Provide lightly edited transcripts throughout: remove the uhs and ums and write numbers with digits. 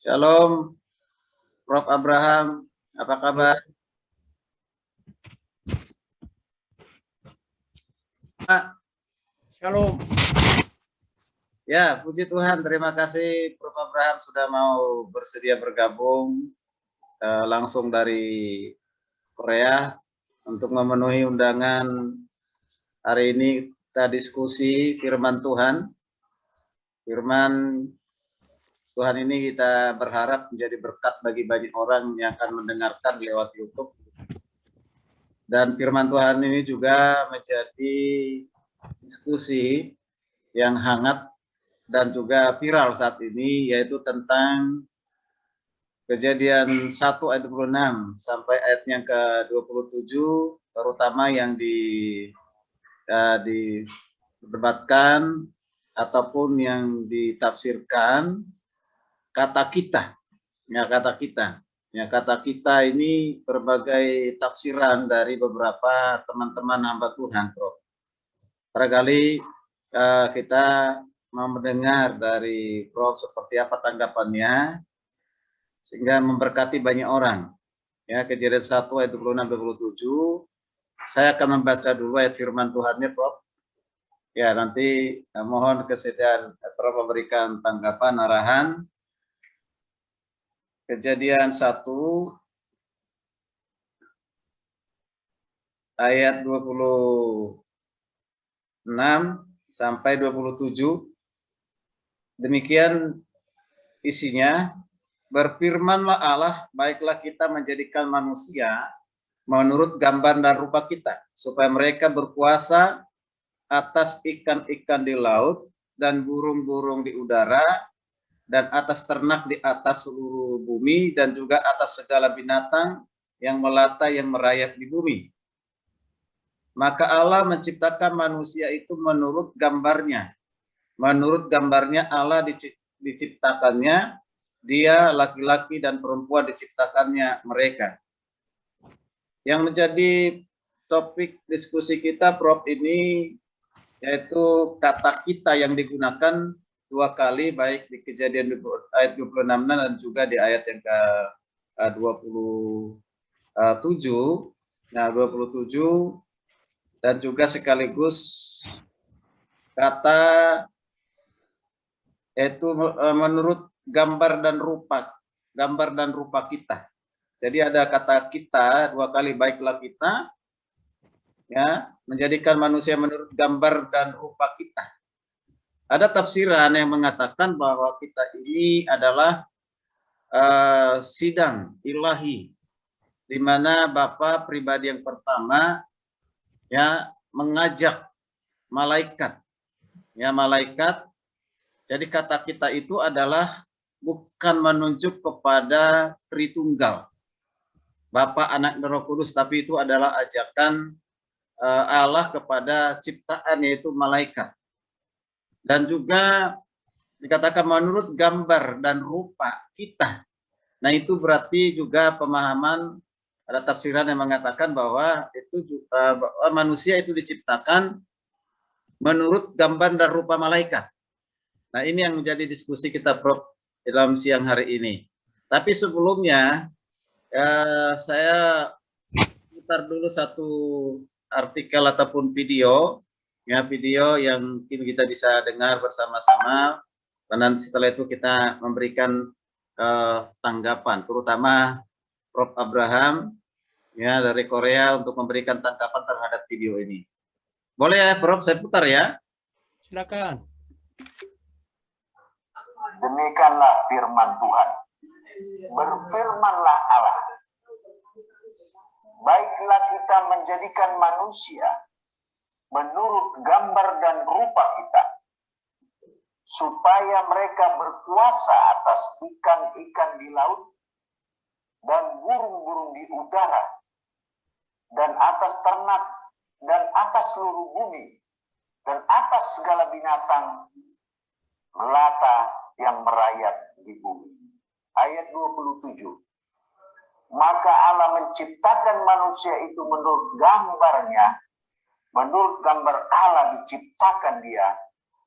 Shalom, Prof. Abraham, apa kabar? Shalom. Ya, puji Tuhan, terima kasih Prof. Abraham sudah mau bersedia bergabung langsung dari Korea untuk memenuhi undangan hari ini. Kita diskusi firman Tuhan. Firman Tuhan ini kita berharap menjadi berkat bagi banyak orang yang akan mendengarkan lewat YouTube. Dan firman Tuhan ini juga menjadi diskusi yang hangat dan juga viral saat ini, yaitu tentang Kejadian 1 ayat 26 sampai ayat yang ke-27, terutama yang didebatkan ataupun yang ditafsirkan kata kita. Ya, kata kita. Ya, kata kita ini berbagai tafsiran dari beberapa teman-teman hamba Tuhan, Prof. Barangkali kita mau mendengar dari Prof seperti apa tanggapannya sehingga memberkati banyak orang. Ya, Kejadian 1 ayat 26-27. Saya akan membaca dulu ayat firman Tuhannya, Prof. Ya, nanti mohon kesediaan Prof memberikan tanggapan arahan. Kejadian 1 ayat 26 sampai 27. Demikian isinya. Berfirmanlah Allah, baiklah kita menjadikan manusia menurut gambar dan rupa kita, supaya mereka berkuasa atas ikan-ikan di laut dan burung-burung di udara dan atas ternak di atas seluruh bumi dan juga atas segala binatang yang melata yang merayap di bumi. Maka Allah menciptakan manusia itu menurut gambarnya. Menurut gambarnya Allah diciptakannya, dia laki-laki dan perempuan diciptakannya mereka. Yang menjadi topik diskusi kita, Prof, ini yaitu kata kita yang digunakan dua kali, baik di Kejadian ayat 26 dan juga di ayat yang ke-27. Nah, 27 dan juga sekaligus kata yaitu menurut gambar dan rupa kita. Jadi ada kata kita dua kali, baiklah kita, ya, menjadikan manusia menurut gambar dan rupa kita. Ada tafsiran yang mengatakan bahwa kita ini adalah sidang ilahi, di mana Bapa pribadi yang pertama ya mengajak malaikat, ya malaikat. Jadi kata kita itu adalah bukan menunjuk kepada Tritunggal, Bapa, Anak, dan Roh Kudus, tapi itu adalah ajakan Allah kepada ciptaan, yaitu malaikat. Dan juga dikatakan menurut gambar dan rupa kita. Nah, itu berarti juga pemahaman, ada tafsiran yang mengatakan bahwa itu juga, bahwa manusia itu diciptakan menurut gambar dan rupa malaikat. Nah, ini yang menjadi diskusi kita, Prof, dalam siang hari ini. Tapi sebelumnya saya putar dulu satu artikel ataupun video, ya, video yang mungkin kita bisa dengar bersama-sama, dan setelah itu kita memberikan tanggapan, terutama Prof Abraham, ya, dari Korea, untuk memberikan tanggapan terhadap video ini. Boleh ya, Prof, saya putar ya? Silakan. Demikianlah firman Tuhan. Berfirmanlah Allah, baiklah kita menjadikan manusia menurut gambar dan rupa kita, supaya mereka berkuasa atas ikan-ikan di laut dan burung-burung di udara dan atas ternak dan atas seluruh bumi dan atas segala binatang melata yang merayap di bumi. Ayat 27. Maka Allah menciptakan manusia itu menurut gambarnya, menurut gambar Allah diciptakan dia,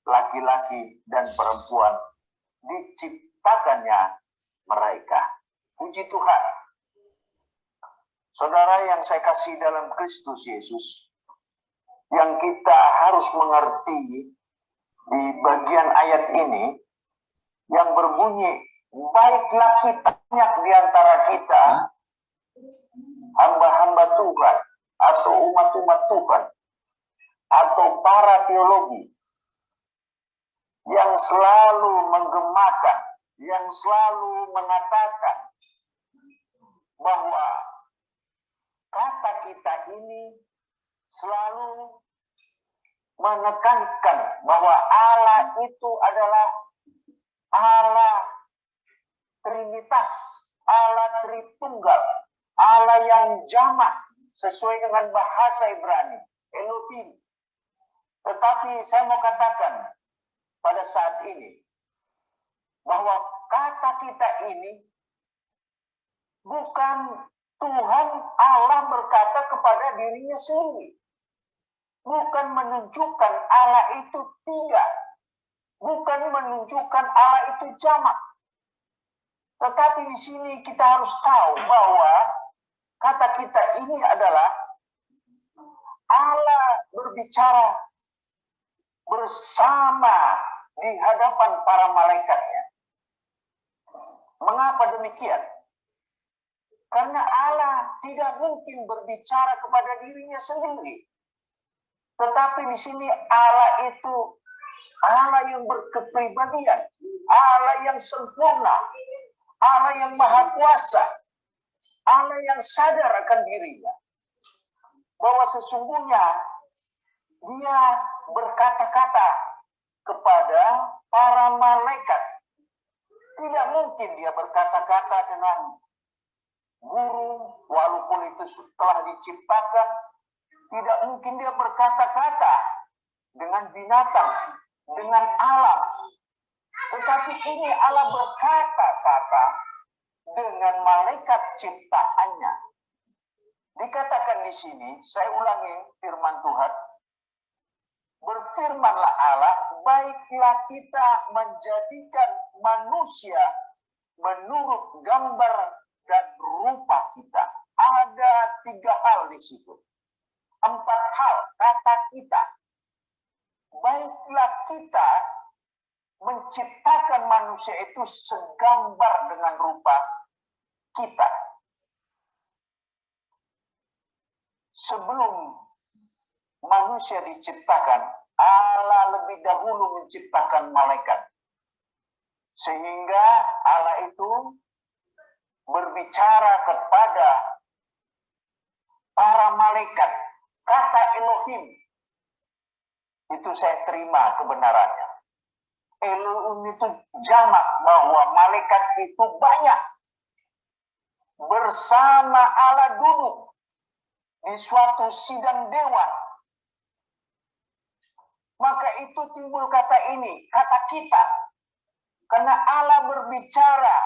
laki-laki dan perempuan diciptakannya mereka. Puji Tuhan. Saudara yang saya kasih dalam Kristus Yesus, yang kita harus mengerti di bagian ayat ini, yang berbunyi, baiklah kita banyak di antara kita, hamba-hamba Tuhan, atau umat-umat Tuhan, atau para teologi, yang selalu menggemakan, yang selalu mengatakan bahwa kata kita ini selalu menekankan bahwa Allah itu adalah Allah Trinitas, Allah Tritunggal, Allah yang jamak sesuai dengan bahasa Ibrani, Elohim. Tetapi saya mau katakan pada saat ini bahwa kata kita ini bukan Tuhan Allah berkata kepada dirinya sendiri. Bukan menunjukkan Allah itu tiga. Bukan menunjukkan Allah itu jamak. Tetapi di sini kita harus tahu bahwa kata kita ini adalah Allah berbicara bersama di hadapan para malaikatnya. Mengapa demikian? Karena Allah tidak mungkin berbicara kepada dirinya sendiri. Tetapi di sini Allah itu Allah yang berkepribadian, Allah yang sempurna, Allah yang maha kuasa, Allah yang sadar akan dirinya. Bahwa sesungguhnya dia berkata-kata kepada para malaikat. Tidak mungkin dia berkata-kata dengan burung, walaupun itu telah diciptakan. Tidak mungkin dia berkata-kata dengan binatang, dengan alam. Tetapi ini Allah berkata-kata dengan malaikat ciptaannya. Dikatakan di sini, saya ulangi firman Tuhan. Berfirmanlah Allah, baiklah kita menjadikan manusia menurut gambar dan rupa kita. Ada 3 hal di situ. 4 hal kata kita. Baiklah kita menciptakan manusia itu segambar dengan rupa kita. Sebelum manusia diciptakan, Allah lebih dahulu menciptakan malaikat. Sehingga Allah itu berbicara kepada para malaikat. Kata Elohim, itu saya terima kebenarannya. Elohim itu jamak bahwa malaikat itu banyak. Bersama Allah duduk di suatu sidang dewan. Maka itu timbul kata ini, kata kita. Karena Allah berbicara.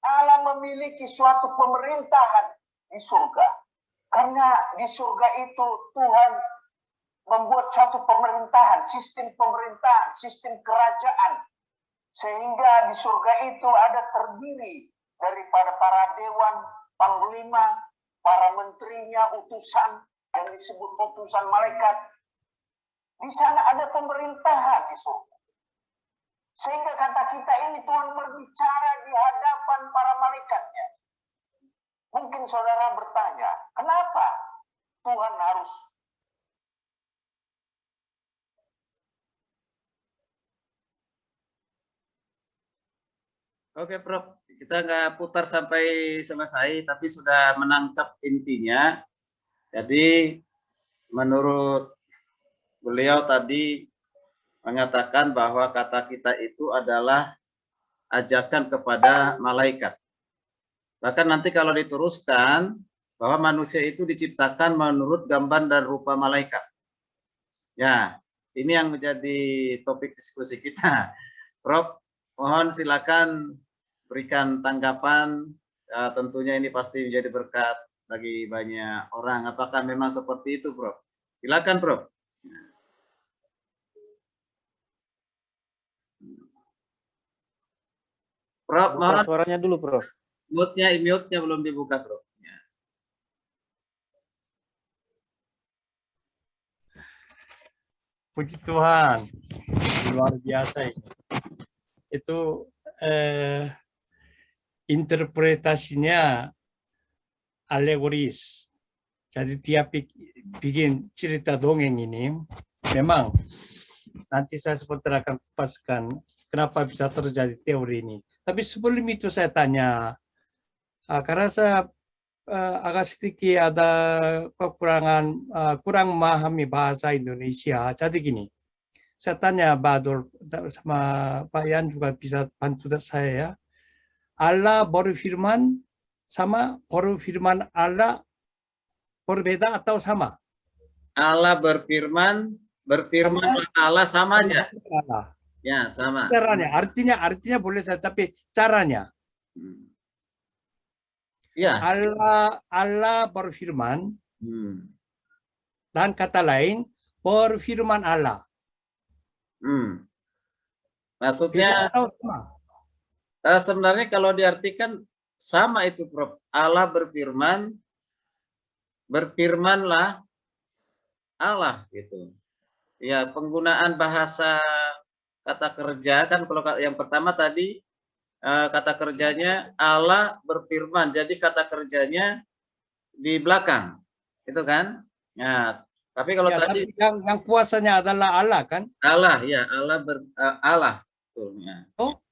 Allah memiliki suatu pemerintahan di surga. Karena di surga itu Tuhan membuat suatu pemerintahan, sistem kerajaan. Sehingga di surga itu ada terdiri daripada para dewan, panglima, para menterinya, utusan, yang disebut utusan malaikat. Di sana ada pemerintahan di surga. Sehingga kata kita ini Tuhan berbicara di hadapan para malaikatnya. Mungkin saudara bertanya, kenapa Tuhan harus Oke, Prof. Kita nggak putar sampai selesai, tapi sudah menangkap intinya. Jadi, menurut beliau tadi mengatakan bahwa kata kita itu adalah ajakan kepada malaikat. Bahkan nanti kalau diteruskan bahwa manusia itu diciptakan menurut gambar dan rupa malaikat. Ya, ini yang menjadi topik diskusi kita. Prof, mohon silakan berikan tanggapan. Tentunya ini pasti menjadi berkat bagi banyak orang. Apakah memang seperti itu, Prof? Silakan, Prof. Prof, Buka mohon suaranya dulu, Prof. mute-nya belum dibuka, Prof. Ya. Puji Tuhan, luar biasa ini. Itu interpretasinya alegoris. Jadi tiap bikin cerita dongeng ini, memang nanti saya sebentar akan kupaskan kenapa bisa terjadi teori ini. Tapi sebelum itu saya tanya, karena saya agak sedikit ada kekurangan, kurang memahami bahasa Indonesia. Jadi gini, saya tanya Badul sama Pak Yan juga bisa bantu saya ya. Allah berfirman sama berfirman Allah berbeda atau sama? Allah berfirman Allah sama aja. Allah. Ya, sama. Caranya, artinya boleh saya tapi caranya. Ya. Allah berfirman Hmm. dan kata lain berfirman Allah. Maksudnya Beda atau sama? sebenarnya kalau diartikan sama itu, Prof. Allah berfirmanlah Allah gitu. Ya, penggunaan bahasa kata kerja kan kalau yang pertama tadi kata kerjanya Allah berfirman. Jadi kata kerjanya di belakang. Itu kan? Ya, tapi kalau Ya, tadi tapi yang kuasanya adalah Allah kan? Allah ya, Allah. Betul, ya. Oh,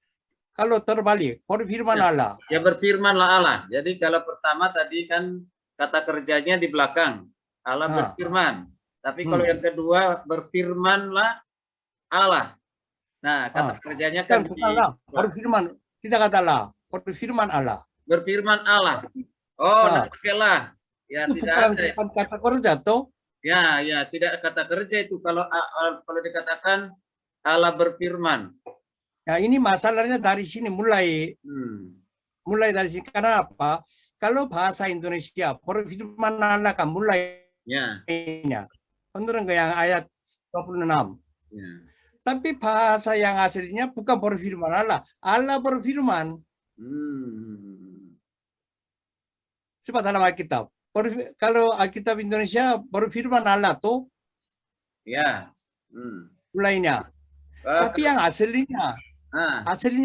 kalau terbalik, berfirman Ya. Allah. Ya berfirmanlah Allah. Jadi kalau pertama tadi kan kata kerjanya di belakang. Allah berfirman. Tapi kalau yang kedua berfirmanlah Allah. Nah, kata kerjanya kan di berfirman, tidak kata Allah, berfirman Allah. Berfirman Allah. Oh, nah, okelah. Ya, itu tidak ada. Bukan kata kerja toh? Ya, tidak kata kerja itu kalau dikatakan Allah berfirman. Nah, ini masalahnya dari sini mulai dari sini. Karena apa? Kalau bahasa Indonesia berfirman Allah kan mulai menurut yang ayat 26. Ya. Tapi bahasa yang aslinya bukan berfirman Allah. Allah berfirman. Coba dalam Alkitab. Kalau Alkitab Indonesia berfirman Allah tuh. Ya. Mulainya. Tapi yang aslinya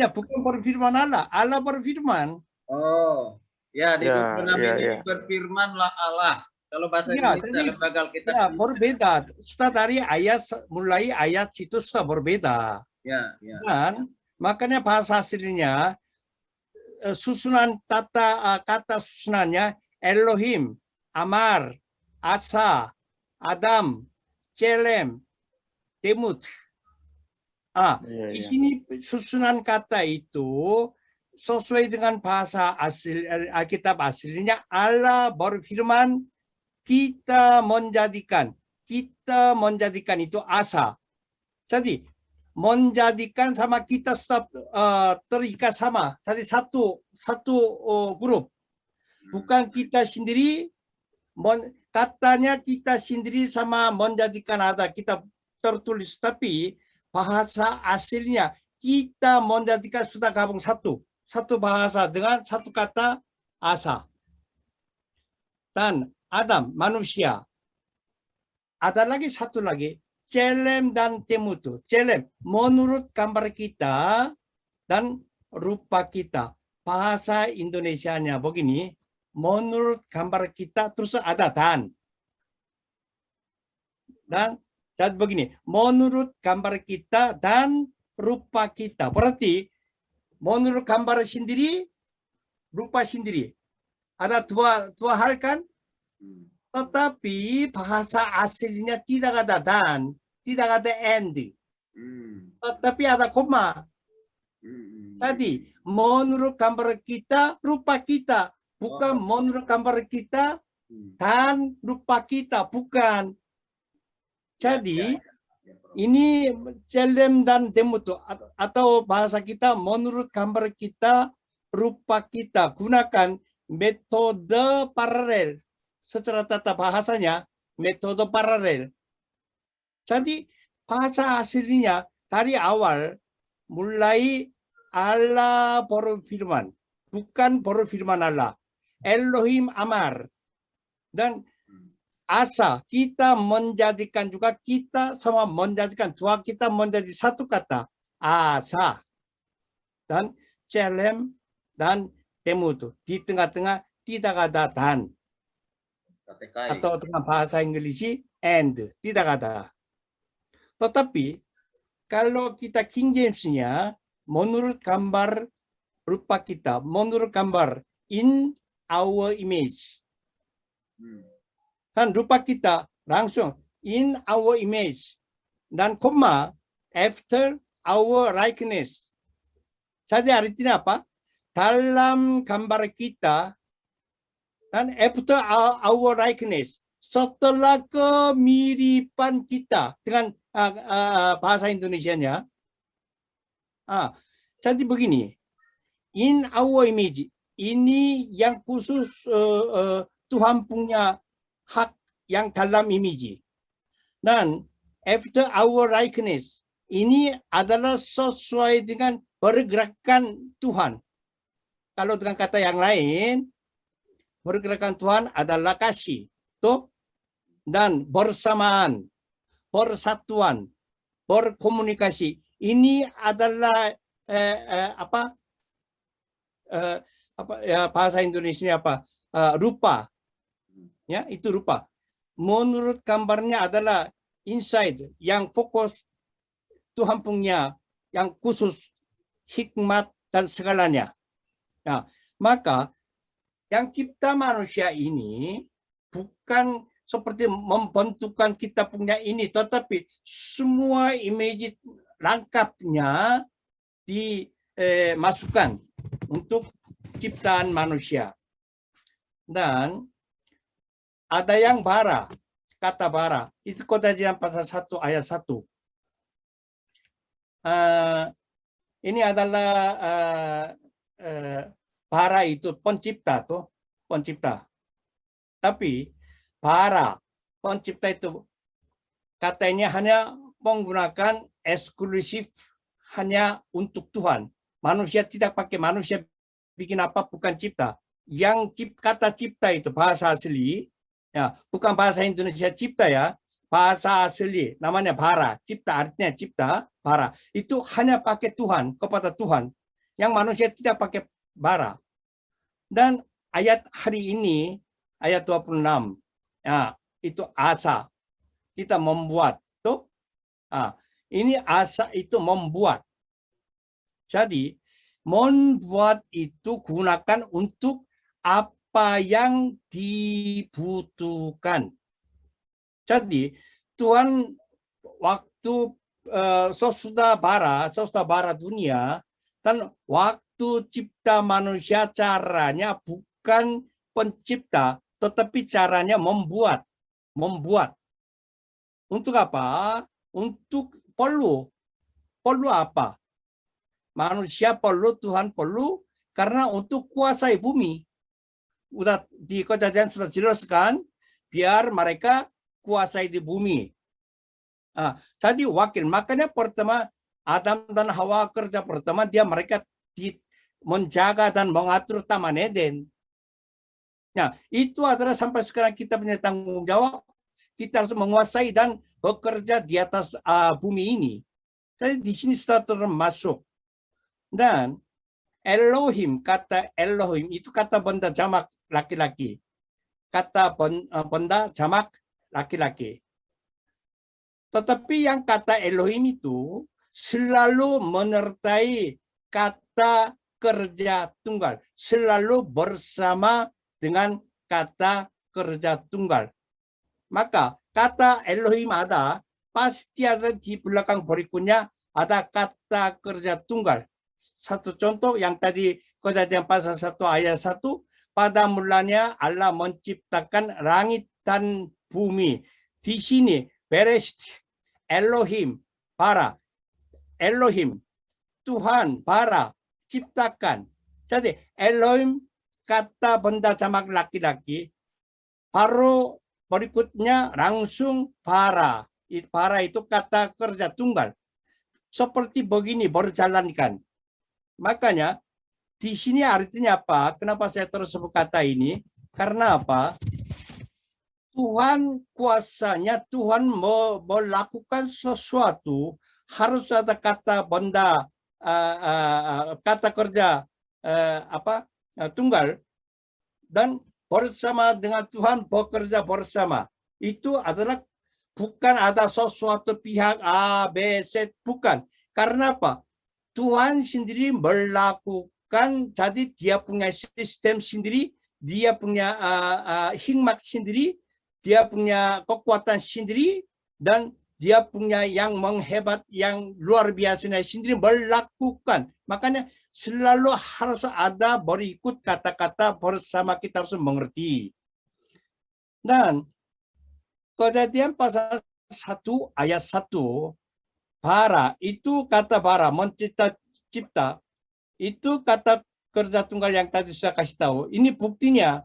bukan berfirman Allah. Allah berfirman. Oh. Ya, di 26 ini berfirmanlah Allah. Kalau bahasa Indonesia lembaga Alkitab berbeda. Sudah dari mulai ayat itu sudah berbeda. Ya. Dan makanya bahasa aslinya susunan kata susunannya Elohim, Amar, Asa, Adam, Celem, Temut. Ini susunan kata itu sesuai dengan bahasa asli Alkitab aslinya. Allah berfirman, kita menjadikan itu asa. Jadi menjadikan sama kita sudah terikat sama. Jadi satu grup. Bukan kita sendiri. Katanya kita sendiri sama menjadikan ada kita tertulis. Tapi bahasa aslinya kita menjadikan sudah gabung satu bahasa dengan satu kata asa. Dan Adam, manusia. Ada lagi satu lagi. Celem dan Temutu. Celem, menurut gambar kita dan rupa kita. Bahasa Indonesianya begini. Menurut gambar kita, terus ada dan. Dan begini. Menurut gambar kita dan rupa kita. Berarti, menurut gambar sendiri, rupa sendiri. Ada dua hal kan? Tetapi bahasa aslinya tidak ada dan, tidak ada and. Tetapi ada koma. Jadi menurut gambar kita, rupa kita. Bukan menurut gambar kita dan rupa kita. Bukan. Jadi ini celem dan demutu atau bahasa kita menurut gambar kita, rupa kita. Gunakan metode paralel. Secara tata bahasanya, metode paralel. Jadi bahasa aslinya dari awal mulai Allah berfirman, bukan berfirman Allah. Elohim Amar. Dan asa, kita menjadikan juga, kita semua menjadikan, dua kita menjadi satu kata. Asa. Dan Celem dan Temutu. Di tengah-tengah tidak ada dan. KTKI. Atau dengan bahasa Inggris and. Tidak ada. Tetapi kalau kita King James-nya menurut gambar rupa kita, menurut gambar in our image. Kan rupa kita langsung in our image dan koma after our likeness. Jadi artinya apa? Dalam gambar kita dan after our likeness, setelah kemiripan kita dengan bahasa Indonesianya. Jadi begini, in our image, ini yang khusus Tuhan punya hak yang dalam image. Dan after our likeness, ini adalah sesuai dengan pergerakan Tuhan. Kalau dengan kata yang lain, pergerakan Tuhan adalah kasih, tuh, dan bersamaan, persatuan, berkomunikasi. Ini adalah bahasa Indonesia apa? Rupa, ya itu rupa. Menurut gambarnya adalah inside yang fokus Tuhan punya yang khusus hikmat dan segalanya. Nah, maka yang cipta manusia ini bukan seperti membentukkan kita punya ini, tetapi semua image lengkapnya dimasukkan untuk ciptaan manusia. Dan ada yang bara, kata bara, itu Qadasiyan pasal 1 ayat 1. Ini adalah bara itu pencipta tuh, pencipta. Tapi bara pencipta itu katanya hanya menggunakan eksklusif hanya untuk Tuhan. Manusia tidak pakai, manusia bikin apa bukan cipta. Yang kata cipta itu bahasa asli, ya bukan bahasa Indonesia cipta ya, bahasa asli namanya bara. Cipta artinya cipta, bara. Itu hanya pakai Tuhan, kepada Tuhan. Yang manusia tidak pakai bara. Dan ayat hari ini, ayat 26, ya, itu asa. Kita membuat. Tuh. Ini asa itu membuat. Jadi, membuat itu gunakan untuk apa yang dibutuhkan. Jadi, Tuhan waktu sesudah bara dunia, dan waktu cipta manusia caranya bukan pencipta, tetapi caranya membuat. Untuk apa? Untuk perlu. Perlu apa? Manusia perlu, Tuhan perlu, karena untuk kuasai bumi. Udah di Kejadian sudah jelaskan, biar mereka kuasai di bumi. Jadi wakil, makanya pertama Adam dan Hawa kerja pertama mereka menjaga dan mengatur Taman Eden. Nah, itu adalah sampai sekarang kita punya tanggung jawab. Kita harus menguasai dan bekerja di atas bumi ini. Jadi di sini sudah termasuk. Dan Elohim, kata Elohim itu kata benda jamak laki-laki. Kata benda jamak laki-laki. Tetapi yang kata Elohim itu selalu menyertai kata kerja tunggal. Selalu bersama dengan kata kerja tunggal. Maka kata Elohim ada, pasti ada di belakang berikutnya ada kata kerja tunggal. Satu contoh yang tadi Kejadian pasal 1 ayat 1, pada mulanya Allah menciptakan langit dan bumi. Di sini Bereshit, Elohim, bara. Elohim, Tuhan, bara, ciptakan. Jadi Elohim kata benda jamak laki-laki, baru berikutnya langsung bara. Bara itu kata kerja tunggal. Seperti begini berjalankan. Makanya di sini artinya apa? Kenapa saya terus sebut kata ini? Karena apa? Tuhan kuasanya, Tuhan mau melakukan sesuatu, harus ada kata benda, kata kerja tunggal, dan bersama dengan Tuhan bekerja bersama. Itu adalah bukan ada sesuatu pihak A, B, C, bukan. Karena apa? Tuhan sendiri melakukan, jadi dia punya sistem sendiri, dia punya hikmat sendiri, dia punya kekuatan sendiri, dan dia punya yang menghebat, yang luar biasa sendiri melakukan. Makanya selalu harus ada berikut kata-kata bersama, kita harus mengerti. Dan Kejadian pasal 1 ayat 1, bara, itu kata bara, mencipta, itu kata kerja tunggal yang tadi saya kasih tahu. Ini buktinya.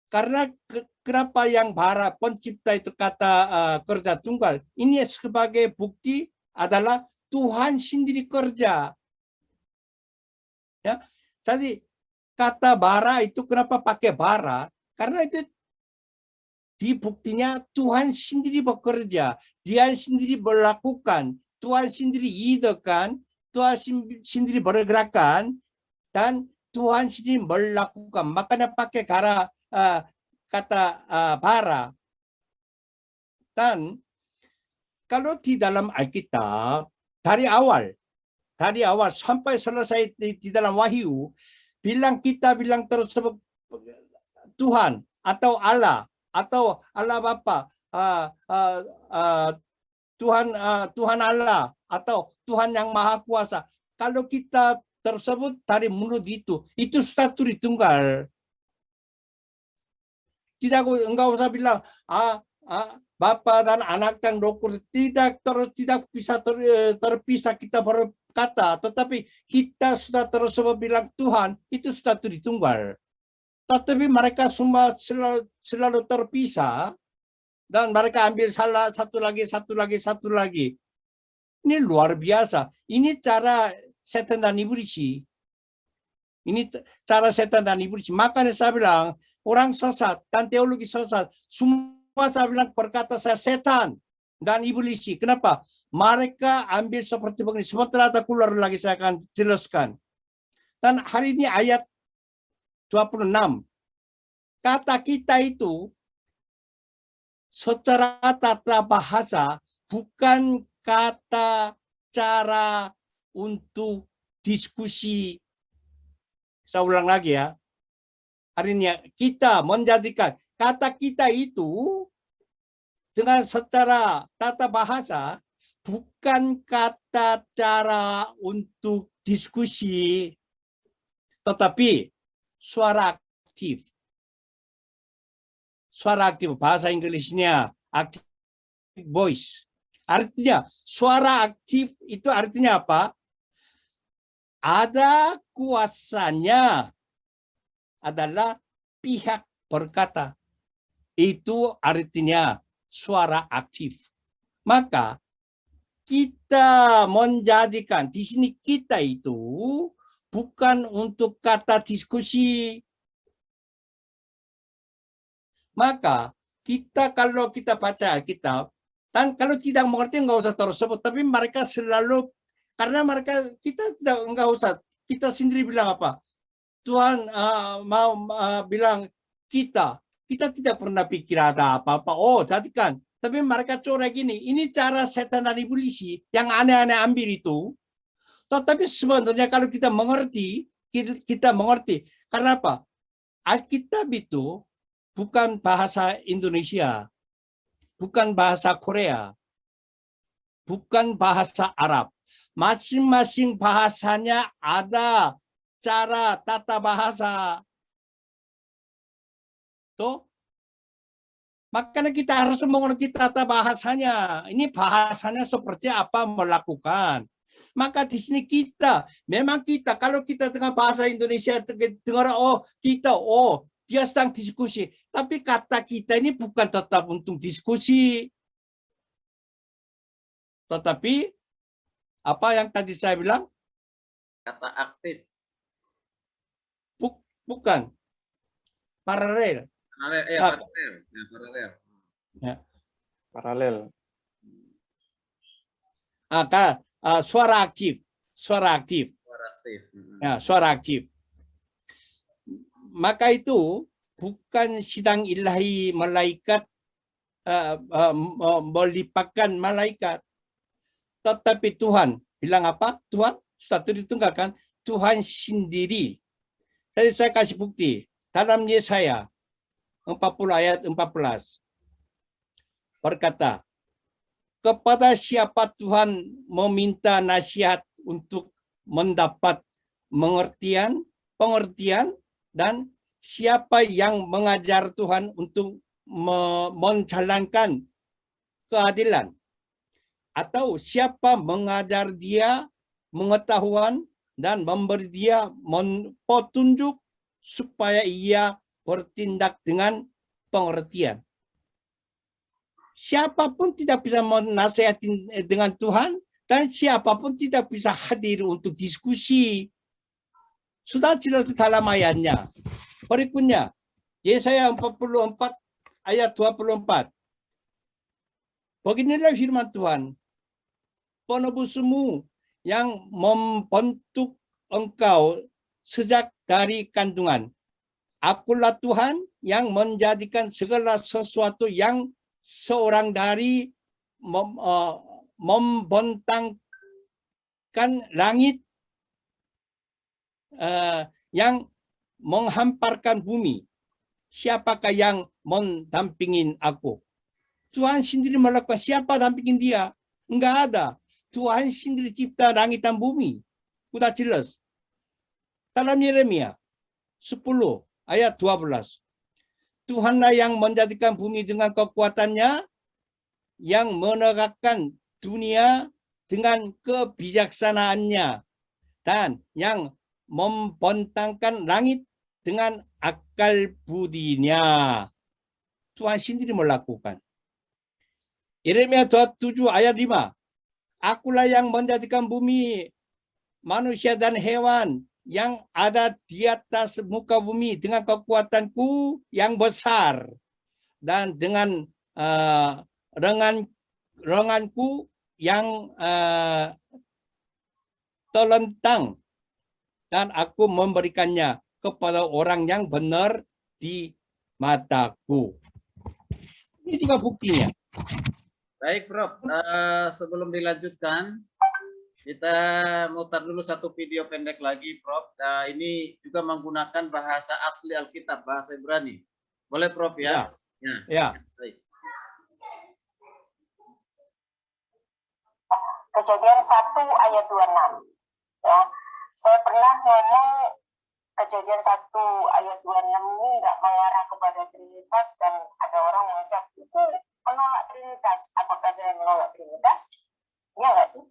Karena kenapa yang bara pencipta itu kata kerja tunggal? Ini sebagai bukti adalah Tuhan sendiri kerja. Ya. Jadi kata bara itu kenapa pakai bara? Karena itu di buktinya Tuhan sendiri bekerja, Dia sendiri melakukan, Tuhan sendiri hidupkan, Tuhan sendiri bergerakan, dan Tuhan sendiri melakukan. Makanya pakai kata bara. Dan kalau di dalam Alkitab, dari awal sampai selesai di dalam Wahyu, kita bilang terus Tuhan atau Allah Bapa, Tuhan Allah atau Tuhan yang Maha Kuasa. Kalau kita tersebut dari mulut itu sudah Tritunggal. Enggak usah bilang Bapa dan Anak dan Roh Kudus, tidak bisa terpisah kita berkata, tetapi kita sudah terus bilang Tuhan itu sudah Tritunggal. Tetapi mereka semua selalu terpisah, dan mereka ambil salah satu lagi. Ini luar biasa. Ini cara setan dan iblis. Ini cara setan dan iblis. Makanya saya bilang, orang sesat dan teologi sesat, semua saya bilang berkata saya setan dan iblis. Kenapa? Mereka ambil seperti begini. Sementara ada keluar lagi, saya akan jelaskan. Dan hari ini ayat 26. Kata kita itu secara tata bahasa bukan kata cara untuk diskusi. Saya ulang lagi ya. Hari ini kita menjadikan kata kita itu dengan secara tata bahasa bukan kata cara untuk diskusi, tetapi suara aktif. Suara aktif, bahasa Inggrisnya active voice. Artinya suara aktif itu artinya apa? Ada kuasanya adalah pihak berkata. Itu artinya suara aktif. Maka kita menjadikan di sini kita itu bukan untuk kata diskusi. Maka kita kalau kita baca Alkitab, dan kalau tidak mengerti nggak usah terus sebut, tapi mereka selalu, karena mereka, kita tidak, nggak usah, kita sendiri bilang apa? Tuhan mau bilang kita tidak pernah pikir ada apa-apa. Oh, jadikan. Tapi mereka corek gini, ini cara setan dan iblis yang aneh-aneh ambil itu. Tetapi sebenarnya kalau kita mengerti, Karena apa? Alkitab itu bukan bahasa Indonesia, bukan bahasa Korea, bukan bahasa Arab. Masing-masing bahasanya ada cara tata bahasa. Tuh. Makanya kita harus mengerti tata bahasanya. Ini bahasanya seperti apa melakukan. Maka di sini memang kita, kalau kita dengan bahasa Indonesia dengar, dia sedang diskusi. Tapi kata kita ini bukan tetap untuk diskusi. Tetapi apa yang tadi saya bilang? Kata aktif. Bukan. Paralel. Paralel, ya, Ah. paralel. Ya, paralel. Ya. Paralel. Suara aktif. Suara aktif. Suara aktif. Ya, suara aktif. Maka itu bukan sidang ilahi malaikat melipatkan malaikat, tetapi Tuhan bilang apa? Tuhan sudah ditunggalkan. Tuhan sendiri. Jadi saya kasih bukti dalam Yesaya 40 ayat 14 berkata, kepada siapa Tuhan meminta nasihat untuk mendapat pengertian, dan siapa yang mengajar Tuhan untuk menjalankan keadilan, atau siapa mengajar dia pengetahuan dan memberi dia petunjuk supaya ia bertindak dengan pengertian. Siapapun tidak bisa menasihati dengan Tuhan, dan siapapun tidak bisa hadir untuk diskusi. Sudah jelas dalam ayatnya. Berikutnya, Yesaya 44 ayat 24. Beginilah firman Tuhan, penebusmu yang membentuk engkau sejak dari kandungan. Akulah Tuhan yang menjadikan segala sesuatu yang seorang dari membentangkan langit, yang menghamparkan bumi. Siapakah yang mendampingin aku? Tuhan sendiri melakukan. Siapa dampingin dia? Enggak ada. Tuhan sendiri cipta langit dan bumi. Sudah jelas. Dalam Yeremia 10 ayat 12. Tuhanlah yang menjadikan bumi dengan kekuatannya, yang menegakkan dunia dengan kebijaksanaannya, dan yang membentangkan langit dengan akal budinya. Tuhan sendiri melakukan. Yeremia 27 ayat 5. Akulah yang menjadikan bumi, manusia dan hewan yang ada di atas muka bumi dengan kekuatanku yang besar, dan dengan lenganku yang telentang, dan aku memberikannya kepada orang yang benar di mataku. Ini juga buktinya. Baik, Prof. Sebelum dilanjutkan, kita mutar dulu satu video pendek lagi, Prof. Ini juga menggunakan bahasa asli Alkitab, bahasa Ibrani. Boleh, Prof, ya? Ya. Baik. Kejadian 1 ayat 26. Ya, saya pernah ngomong Kejadian 1 ayat 26 ini nggak mengarah kepada Trinitas, dan ada orang mengajak itu menolak Trinitas. Apakah saya menolak Trinitas? Iya nggak sih?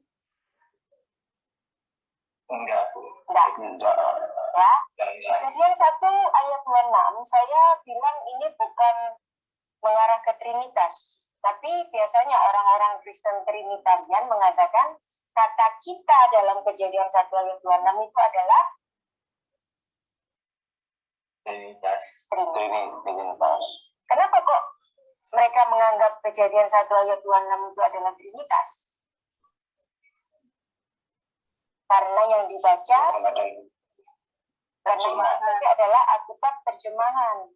Enggak. Ya. Kejadian 1 ayat 26, saya bilang ini bukan mengarah ke Trinitas. Tapi biasanya orang-orang Kristen Trinitarian mengatakan kata kita dalam Kejadian 1 ayat 26 itu adalah Trinitas. Kenapa kok mereka menganggap Kejadian 1 ayat 26 itu adalah Trinitas? Karena yang dibaca adalah Alkitab terjemahan.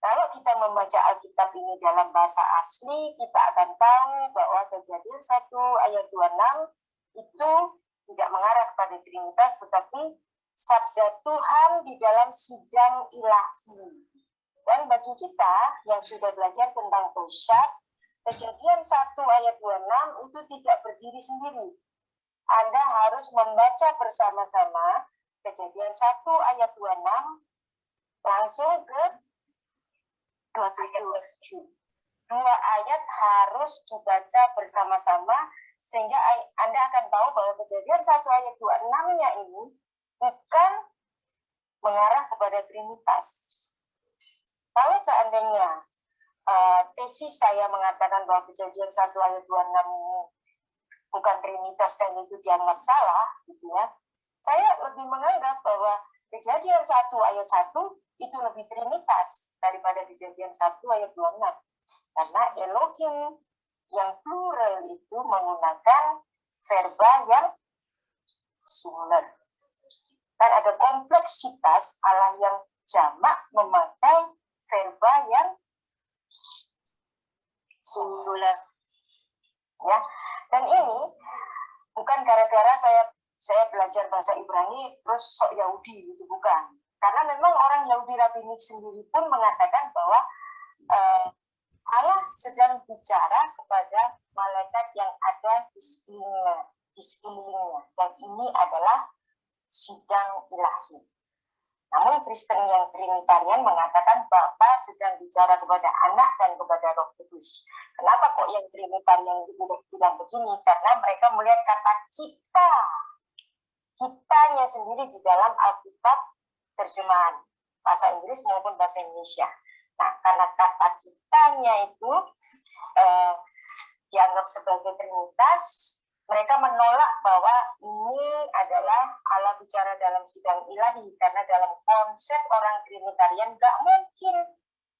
Kalau kita membaca Alkitab ini dalam bahasa asli, kita akan tahu bahwa Kejadian 1 ayat 26 itu tidak mengarah kepada Trinitas, tetapi sabda Tuhan di dalam sidang ilahi. Dan bagi kita yang sudah belajar tentang Peshat, Kejadian 1 ayat 26 itu tidak berdiri sendiri. Anda harus membaca bersama-sama Kejadian 1 ayat 26 langsung ke 27. Dua ayat harus dibaca bersama-sama sehingga Anda akan tahu bahwa Kejadian 1 ayat 26-nya ini bukan mengarah kepada Trinitas. Kalau seandainya tesis saya mengatakan bahwa Kejadian 1 ayat 26 ini bukan Trinitas dan itu dianggap salah, gitu ya. Saya lebih menganggap bahwa Kejadian 1 ayat 1 itu lebih Trinitas daripada Kejadian 1 ayat 26. Karena Elohim yang plural itu menggunakan verba yang singular. Dan ada kompleksitas Allah yang jamak memakai verba yang singular. Ya. Dan ini bukan gara-gara saya belajar bahasa Ibrani terus sok Yahudi gitu, bukan. Karena memang orang Yahudi Rabbinik sendiri pun mengatakan bahwa Allah sedang bicara kepada malaikat yang ada di sekelilingnya. Dan ini adalah sidang ilahi. Namun Kristen yang Trinitarian mengatakan Bapa sedang bicara kepada Anak dan kepada Roh Kudus. Kenapa kok yang Trinitarian itu bilang begini? Karena mereka melihat kata kita. Kitanya sendiri di dalam Alkitab terjemahan bahasa Inggris maupun bahasa Indonesia. Nah, karena kata kitanya itu dianggap sebagai Trinitas, mereka menolak bahwa ini adalah Allah bicara dalam sidang ilahi. Karena dalam konsep orang Trinitarian nggak mungkin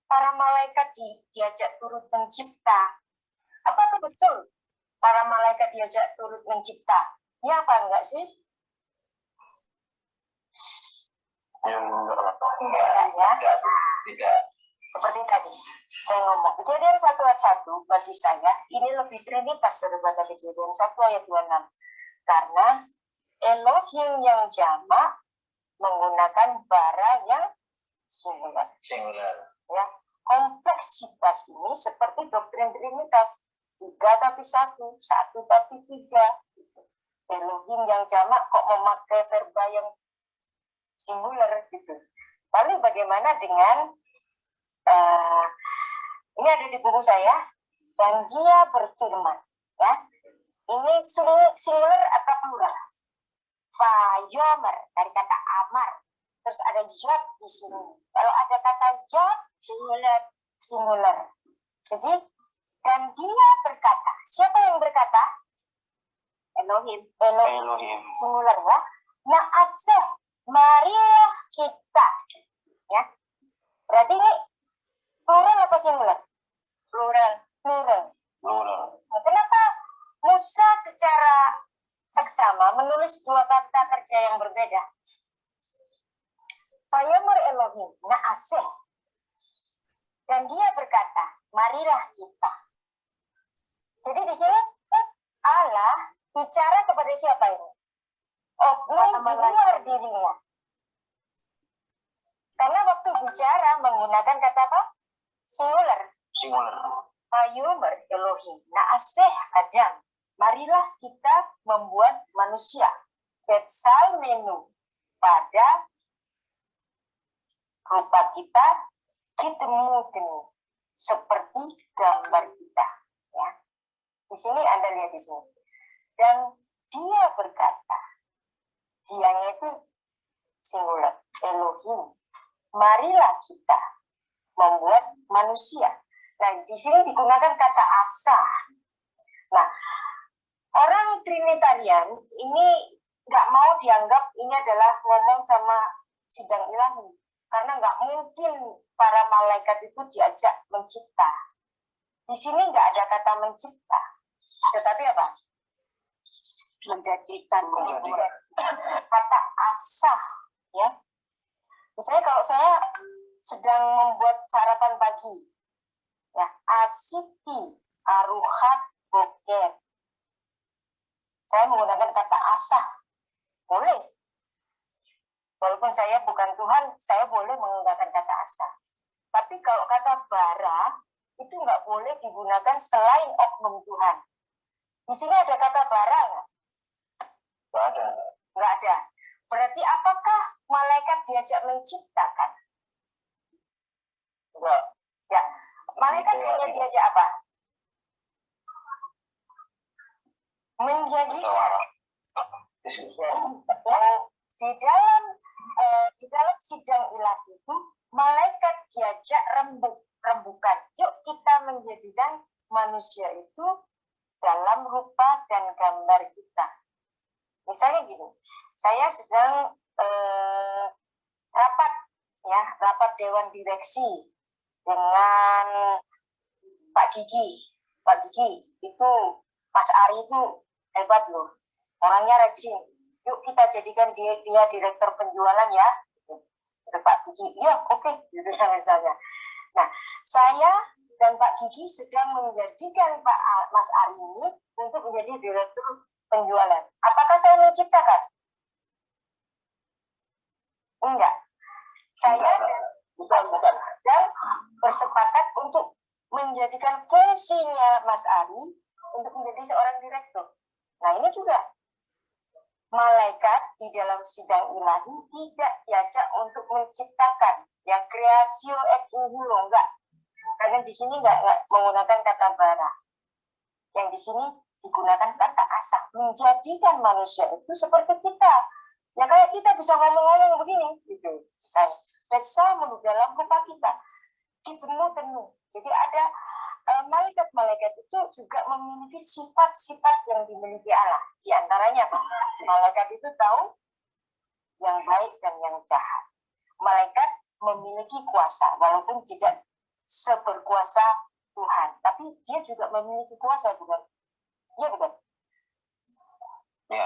para malaikat diajak turut mencipta. Apakah betul para malaikat diajak turut mencipta? Ya apa enggak sih? Enggak ya. Tidak. Seperti tadi saya ngomong, Kejadian 1 ayat 1 bagi saya ini lebih Trinitas daripada Kejadian 1 ayat 26. Karena Elohim yang jamak menggunakan bara yang singular. Ya, kompleksitas ini seperti doktrin Trinitas, 3 tapi 1, 1 tapi 3. Gitu. Elohim yang jamak kok memakai verba yang singular gitu. Lalu bagaimana dengan ini ada di buku saya, dan dia berfirman, ya. Ini singular atau plural? Vayomer dari kata amar. Terus ada jod di sini. Kalau ada kata jod, singular. Jadi, dan dia berkata. Siapa yang berkata? Elohim. Singular, ya. Nah, aseh, marilah kita. Ya. Berarti ini plural atau singular? Plural. Nah, kenapa Musa secara seksama menulis 2 kata kerja yang berbeda? Vayomer Elohim, na'aseh. Dan dia berkata, marilah kita. Jadi di sini Allah bicara kepada siapa ini? Oknum di luar dirinya. Karena waktu bicara menggunakan kata apa? Singular. Vayomer Elohim, na'aseh Adam. Marilah kita membuat manusia. Betsalmenu, pada rupa kita, kitmudenu, seperti gambar kita. Ya. Di sini Anda lihat di sini. Dan dia berkata, dianya itu singular, Elohim. Marilah kita membuat manusia. Nah, di sini digunakan kata asah. Nah, orang Trinitarian ini nggak mau dianggap ini adalah ngomong sama sidang ilahi. Karena nggak mungkin para malaikat itu diajak mencipta. Di sini nggak ada kata mencipta. Tetapi apa? Menjadikan. Kata asah. Ya. Misalnya kalau saya sedang membuat sarapan pagi. Ya, asiti aruhat boker. Saya menggunakan kata asah. Boleh. Walaupun saya bukan Tuhan, saya boleh menggunakan kata asah. Tapi kalau kata bara, itu nggak boleh digunakan selain oknum Tuhan. Di sini ada kata bara nggak? Nggak ada. Berarti apakah malaikat diajak menciptakan? Enggak. Ya. Malaikat hanya diajak apa? Menjadikan. Di dalam sidang ilahi itu malaikat diajak rembukan. Yuk kita menjadikan manusia itu dalam rupa dan gambar kita. Misalnya gini, saya sedang rapat Dewan Direksi dengan Pak Gigi. Pak Gigi itu, Mas Ari itu hebat loh, orangnya rajin. Yuk kita jadikan dia direktur penjualan ya. Pak Gigi, ya oke, gitu ya misalnya. Nah, saya dan Pak Gigi sedang menjadikan Mas Ari ini untuk menjadi direktur penjualan. Apakah saya menciptakan? Enggak. Saya bukan dan bersepakat untuk menjadikan fungsinya Mas Ari untuk menjadi seorang direktur. Nah, ini juga malaikat di dalam sidang ilahi tidak diajak untuk menciptakan yang kreasio et nihilo, enggak. Karena di sini enggak menggunakan kata bara. Yang di sini digunakan kata asa, menjadikan manusia itu seperti kita. Ya kayak kita bisa ngomong-ngomong begini, gitu. Bersama dalam rupa kita, ditemu-temu. Jadi ada malaikat-malaikat itu juga memiliki sifat-sifat yang dimiliki Allah. Di antaranya, malaikat itu tahu yang baik dan yang jahat. Malaikat memiliki kuasa, walaupun tidak seberkuasa Tuhan. Tapi dia juga memiliki kuasa, bukan? Iya, bukan? Ya.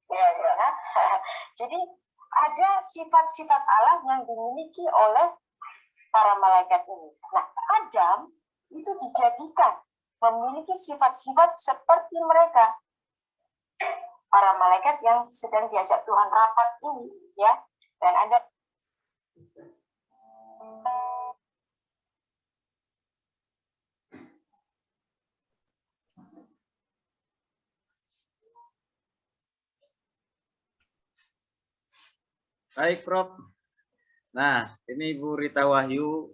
Ya. Jadi ada sifat-sifat Allah yang dimiliki oleh para malaikat ini. Nah, Adam itu dijadikan memiliki sifat-sifat seperti mereka. Para malaikat yang sedang diajak Tuhan rapat ini, ya. Dan ada Baik, Prof. Nah, ini Ibu Rita Wahyu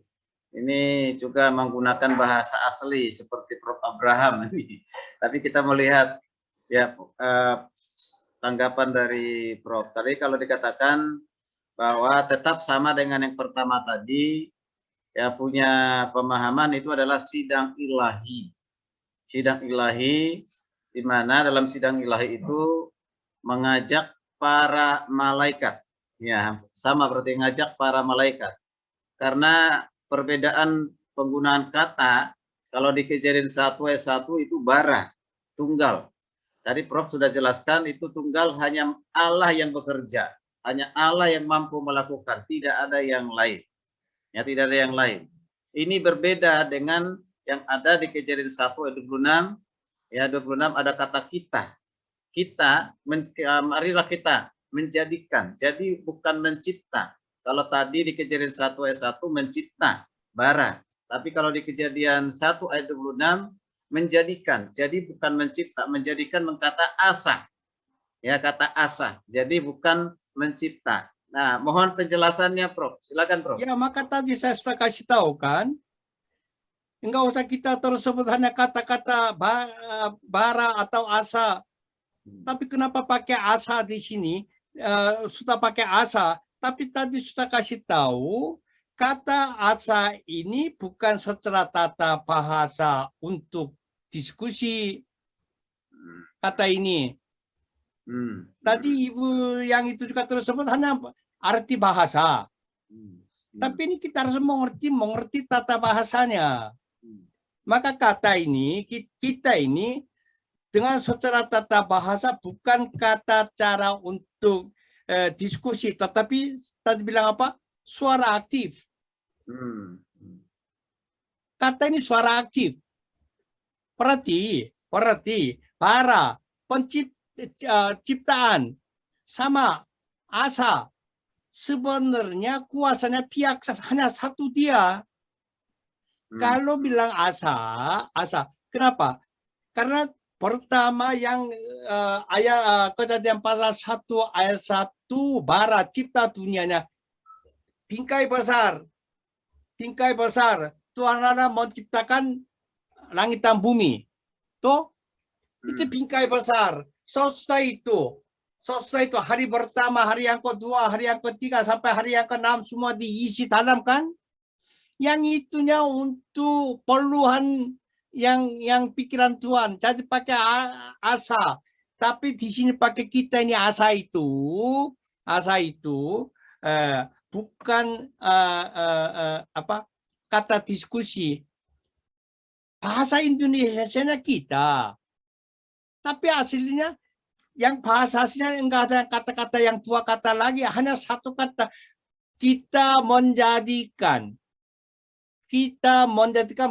ini juga menggunakan bahasa asli seperti Prof Abraham ini. Tapi kita melihat ya tanggapan dari Prof. Tadi kalau dikatakan bahwa tetap sama dengan yang pertama tadi, ya punya pemahaman itu adalah sidang ilahi. Sidang ilahi di mana dalam sidang ilahi itu mengajak para malaikat. Ya, sama berarti ngajak para malaikat. Karena perbedaan penggunaan kata, kalau di Kejadian 1 ayat 1 itu bara, tunggal. Tadi Prof sudah jelaskan itu tunggal hanya Allah yang bekerja. Hanya Allah yang mampu melakukan, tidak ada yang lain. Ya, tidak ada yang lain. Ini berbeda dengan yang ada di Kejadian 1 ayat 26. Ya, 26 ada kata kita. Kita, marilah kita menjadikan. Jadi bukan mencipta. Kalau tadi di Kejadian 1 ayat 1 mencipta, bara. Tapi kalau di Kejadian 1 ayat 26 menjadikan. Jadi bukan mencipta, menjadikan mengkata asa. Ya, kata asa. Jadi bukan mencipta. Nah, mohon penjelasannya, Prof. Silakan, Prof. Ya, maka tadi saya sudah kasih tahu kan, enggak usah kita terus sebut hanya kata-kata bara atau asa. Tapi kenapa pakai asa di sini? Sudah pakai asa, tapi tadi sudah kasih tahu kata asa ini bukan secara tata bahasa untuk diskusi kata ini. Tadi Ibu yang itu juga terus sebut hanya arti bahasa. Tapi ini kita harus mengerti tata bahasanya. Maka kata ini, kita ini dengan secara tata bahasa bukan kata cara untuk diskusi, tetapi tadi bilang apa? Suara aktif. Kata ini suara aktif. Berarti para ciptaan sama asa sebenarnya kuasanya pihak hanya satu dia. Kalau bilang asa, kenapa? Karena pertama yang ayat Kejadian pasal 1 ayat 1 bara cipta dunianya bingkai besar Tuhan Allah menciptakan langit dan bumi tuh itu bingkai besar. Setelah itu hari pertama, hari yang kedua, hari yang ketiga sampai hari yang ke-6 semua diisi dalam kan, yang itunya untuk perluan yang pikiran Tuhan. Jadi pakai asa. Tapi di sini pakai kita ini asa itu bukan apa kata diskusi. Bahasa Indonesia kita. Tapi aslinya yang bahasa aslinya enggak ada kata-kata yang dua kata lagi, hanya satu kata. Kita menjadikan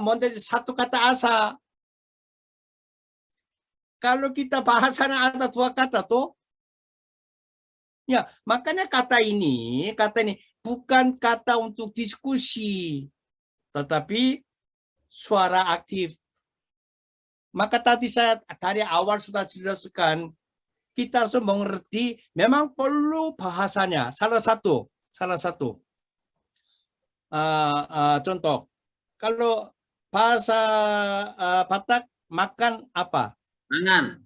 menjadi satu kata asa. Kalau kita bahasanya ada dua kata tuh, ya makanya kata ini bukan kata untuk diskusi, tetapi suara aktif. Maka tadi saya dari awal sudah jelaskan, kita harus mengerti memang perlu bahasanya. Salah satu contoh, kalau bahasa Batak makan apa? Mangan.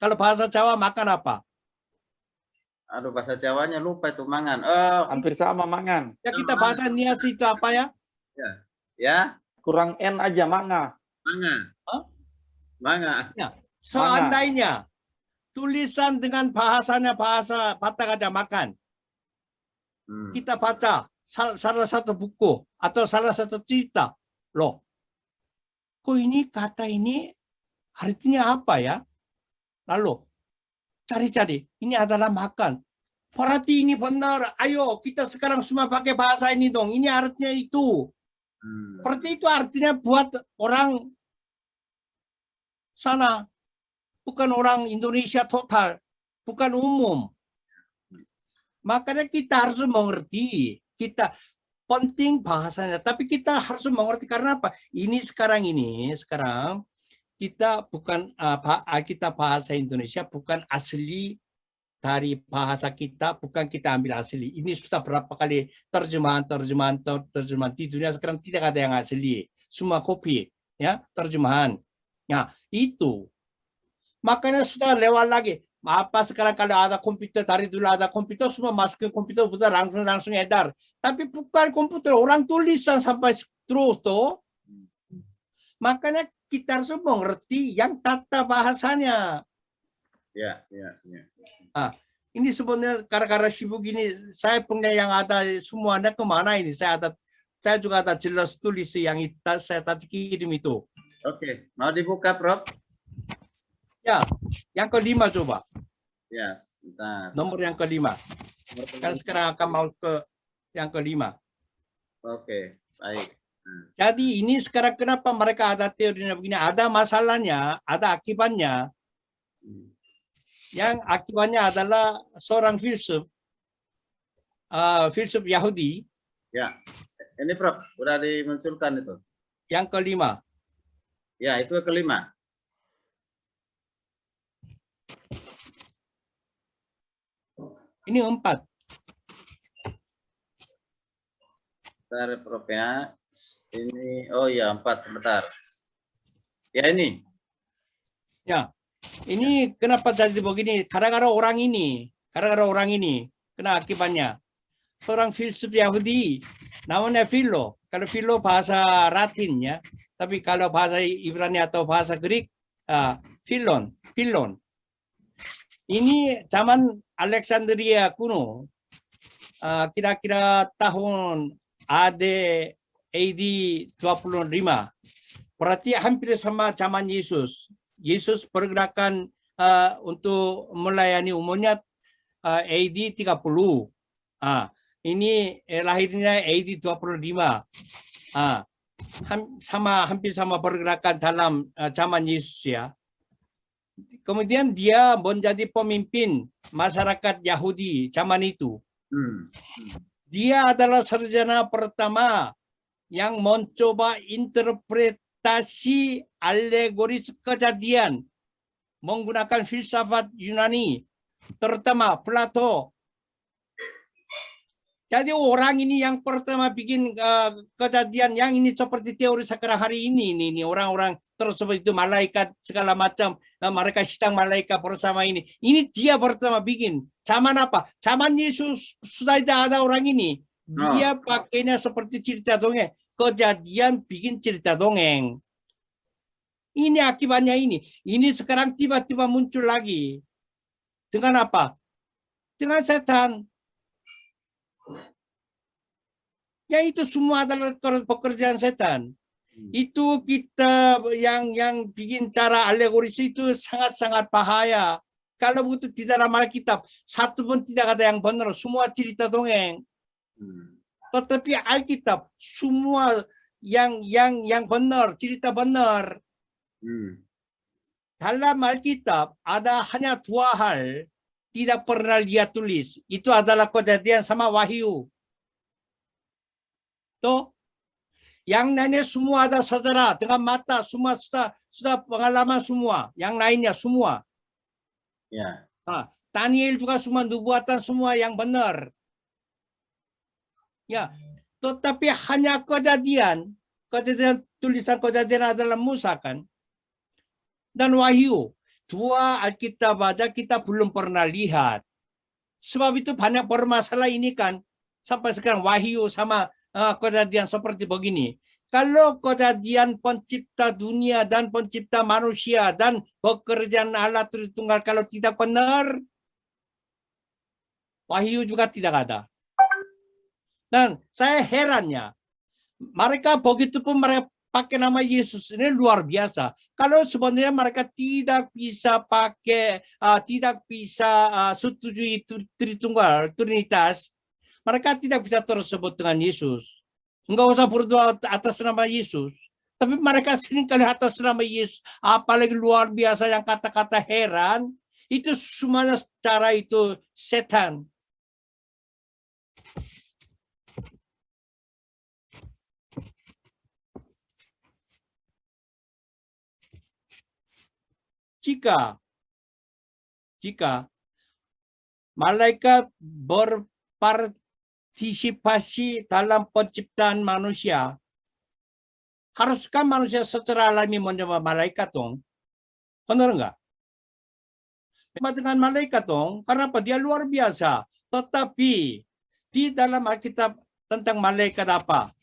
Kalau bahasa Jawa makan apa? Aduh, bahasa Jawanya lupa itu mangan. Hampir sama mangan. Ya kita bahasa Nias itu apa ya? Ya. Kurang N aja manga. Manga. Huh? Manga. Ya. Seandainya tulisan dengan bahasanya bahasa Batak aja makan. Kita baca salah satu buku atau salah satu cerita. Loh, kok ini kata ini artinya apa ya? Lalu cari-cari, ini adalah makan. Berarti ini benar. Ayo kita sekarang semua pakai bahasa ini dong. Ini artinya itu. Berarti itu artinya buat orang sana. Bukan orang Indonesia total. Bukan umum. Makanya kita harus mengerti. Kita penting bahasanya. Tapi kita harus mengerti karena apa? Sekarang kita bukan kita bahasa Indonesia bukan asli dari bahasa kita, bukan kita ambil asli. Ini sudah berapa kali terjemahan di dunia sekarang tidak ada yang asli. Semua kopi, ya, terjemahan. Nah, itu. Makanya sudah lewat lagi. Apa sekarang kalau ada komputer, dari dulu ada komputer, semua masukin komputer, putar langsung edar. Tapi bukan komputer, orang tulisan sampai terus tuh. Makanya kita harus mengerti yang tata bahasanya. Ya. Ini sebenarnya gara-gara sibuk ini, saya punya yang ada semuanya kemana ini? Saya juga ada jelas tulis yang saya tadi kirim itu. Oke, mau dibuka, Prof? Ya, yang kelima coba. Ya, sebentar. Nomor yang kelima. Kan sekarang akan mau ke yang kelima. Oke, baik. Jadi ini sekarang kenapa mereka ada teorinya begini? Ada masalahnya, ada akibatnya. Yang akibatnya adalah seorang filsuf Yahudi. Ya, ini Prof, sudah dimunculkan itu. Yang kelima. Ya, itu kelima. Ini 4. Bentar, Prof ya. Ini, oh ya 4 sebentar. Ya ini. Ya, ini kenapa jadi begini? Gara-gara orang ini, kena akibatnya. Seorang filsuf Yahudi, namanya Philo. Kalau Philo bahasa Latin ya, tapi kalau bahasa Ibrani atau bahasa Greek, Philon. Ini zaman Alexandria kuno, kira-kira tahun AD 25. Berarti hampir sama zaman Yesus. Yesus pergerakan untuk melayani umumnya AD 30. Ini lahirnya AD 25. Hampir sama pergerakan dalam zaman Yesus ya. Kemudian dia menjadi pemimpin masyarakat Yahudi zaman itu. Dia adalah sarjana pertama yang mencoba interpretasi alegoris kejadian menggunakan filsafat Yunani, terutama Plato. Jadi orang ini yang pertama bikin kejadian yang ini seperti teori sekarang hari ini. Ini orang-orang tersebut itu malaikat segala macam, mereka sedang malaikat bersama ini. Ini dia pertama bikin. Zaman apa? Zaman Yesus sudah ada orang ini. Dia pakainya seperti cerita dongeng. Kejadian bikin cerita dongeng. Ini akibatnya ini. Ini sekarang tiba-tiba muncul lagi. Dengan apa? Dengan setan. Ya itu semua adalah pekerjaan setan. Itu kita yang bikin cara alegoris itu sangat-sangat bahaya. Kalau begitu di dalam Alkitab satu pun tidak ada yang benar, semua cerita dongeng. Tetapi Alkitab semua yang benar, cerita benar. Dalam Alkitab ada hanya dua hal tidak pernah dia tulis. Itu adalah Kejadian sama Wahyu. Tuh, yang lainnya semua ada saudara dengan mata, semua sudah pengalaman semua. Yang lainnya semua. Ya. Nah, Daniel juga semua nubuatan semua yang benar. Ya, tetapi hanya kejadian tulisan Kejadian adalah Musa kan, dan Wahyu. Dua Alkitab aja kita belum pernah lihat. Sebab itu banyak bermasalah ini kan. Sampai sekarang Wahyu sama Kejadian seperti begini. Kalau Kejadian pencipta dunia dan pencipta manusia dan pekerjaan Allah Tritunggal kalau tidak benar, Wahyu juga tidak ada. Dan saya herannya, mereka begitu pun mereka pakai nama Yesus, ini luar biasa. Kalau sebenarnya mereka tidak bisa pakai, tidak bisa setujui Tritunggal, Trinitas, mereka tidak bisa tersebut dengan Yesus. Enggak usah berdoa atas nama Yesus. Tapi mereka sering kali atas nama Yesus. Apalagi luar biasa yang kata-kata heran. Itu semuanya cara itu setan. Jika malaikat berpartisipasi dalam penciptaan manusia, haruskah manusia secara alami menyembah malaikat dong? Benar enggak? Dengan malaikat dong, karena apa? Dia luar biasa. Tetapi di dalam Alkitab tentang malaikat apa?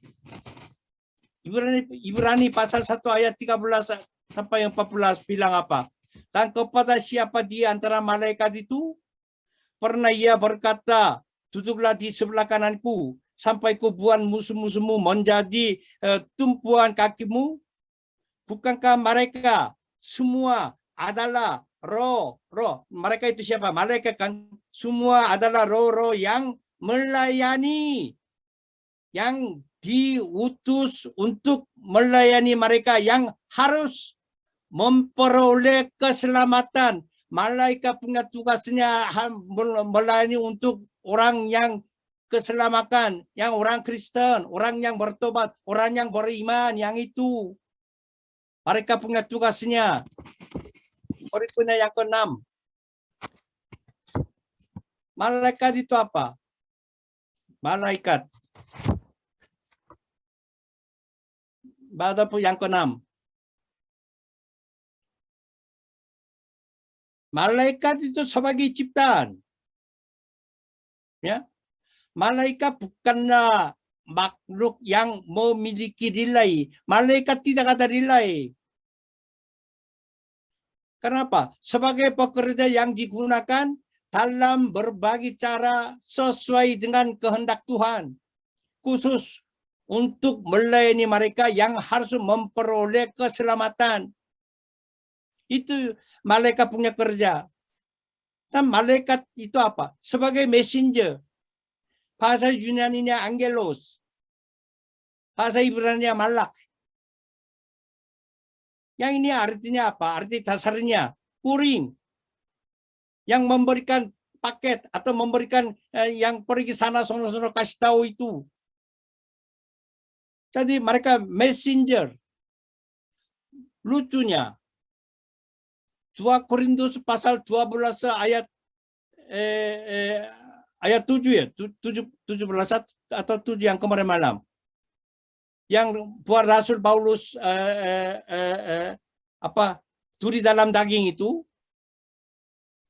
Ibrani pasal 1 ayat 13 sampai 14 bilang apa? Dan kepada siapa di antara malaikat itu pernah ia berkata, duduklah di sebelah kananku sampai kubuat musuh-musuhmu menjadi tumpuan kakimu. Bukankah mereka semua adalah roh? Mereka itu siapa? Malaikat kan? Semua adalah roh-roh yang melayani, yang diutus untuk melayani mereka, yang harus memperoleh keselamatan. Malaikat punya tugasnya melayani untuk orang yang keselamatan, yang orang Kristen, orang yang bertobat, orang yang beriman, yang itu. Mereka punya tugasnya. Berikutnya yang ke-6. Malaikat itu apa? Malaikat. Pada yang ke-6. Malaikat itu sebagai ciptaan. Ya. Malaikat bukanlah makhluk yang memiliki nilai. Malaikat tidak ada nilai. Kenapa? Sebagai pekerja yang digunakan dalam berbagai cara sesuai dengan kehendak Tuhan. Khusus untuk melayani mereka yang harus memperoleh keselamatan. Itu malaikat punya kerja. Dan malaikat itu apa? Sebagai messenger. Bahasa Yunaninya angelos. Bahasa Ibraninya malak. Yang ini artinya apa? Arti dasarnya kuring. Yang memberikan paket atau memberikan yang pergi sana sono kasih tahu itu. Jadi mereka messenger. Lucunya 2 Korintus pasal 12 ayat 7 ya, 17 atau 7 yang kemarin malam. Yang buat Rasul Paulus duri dalam daging itu,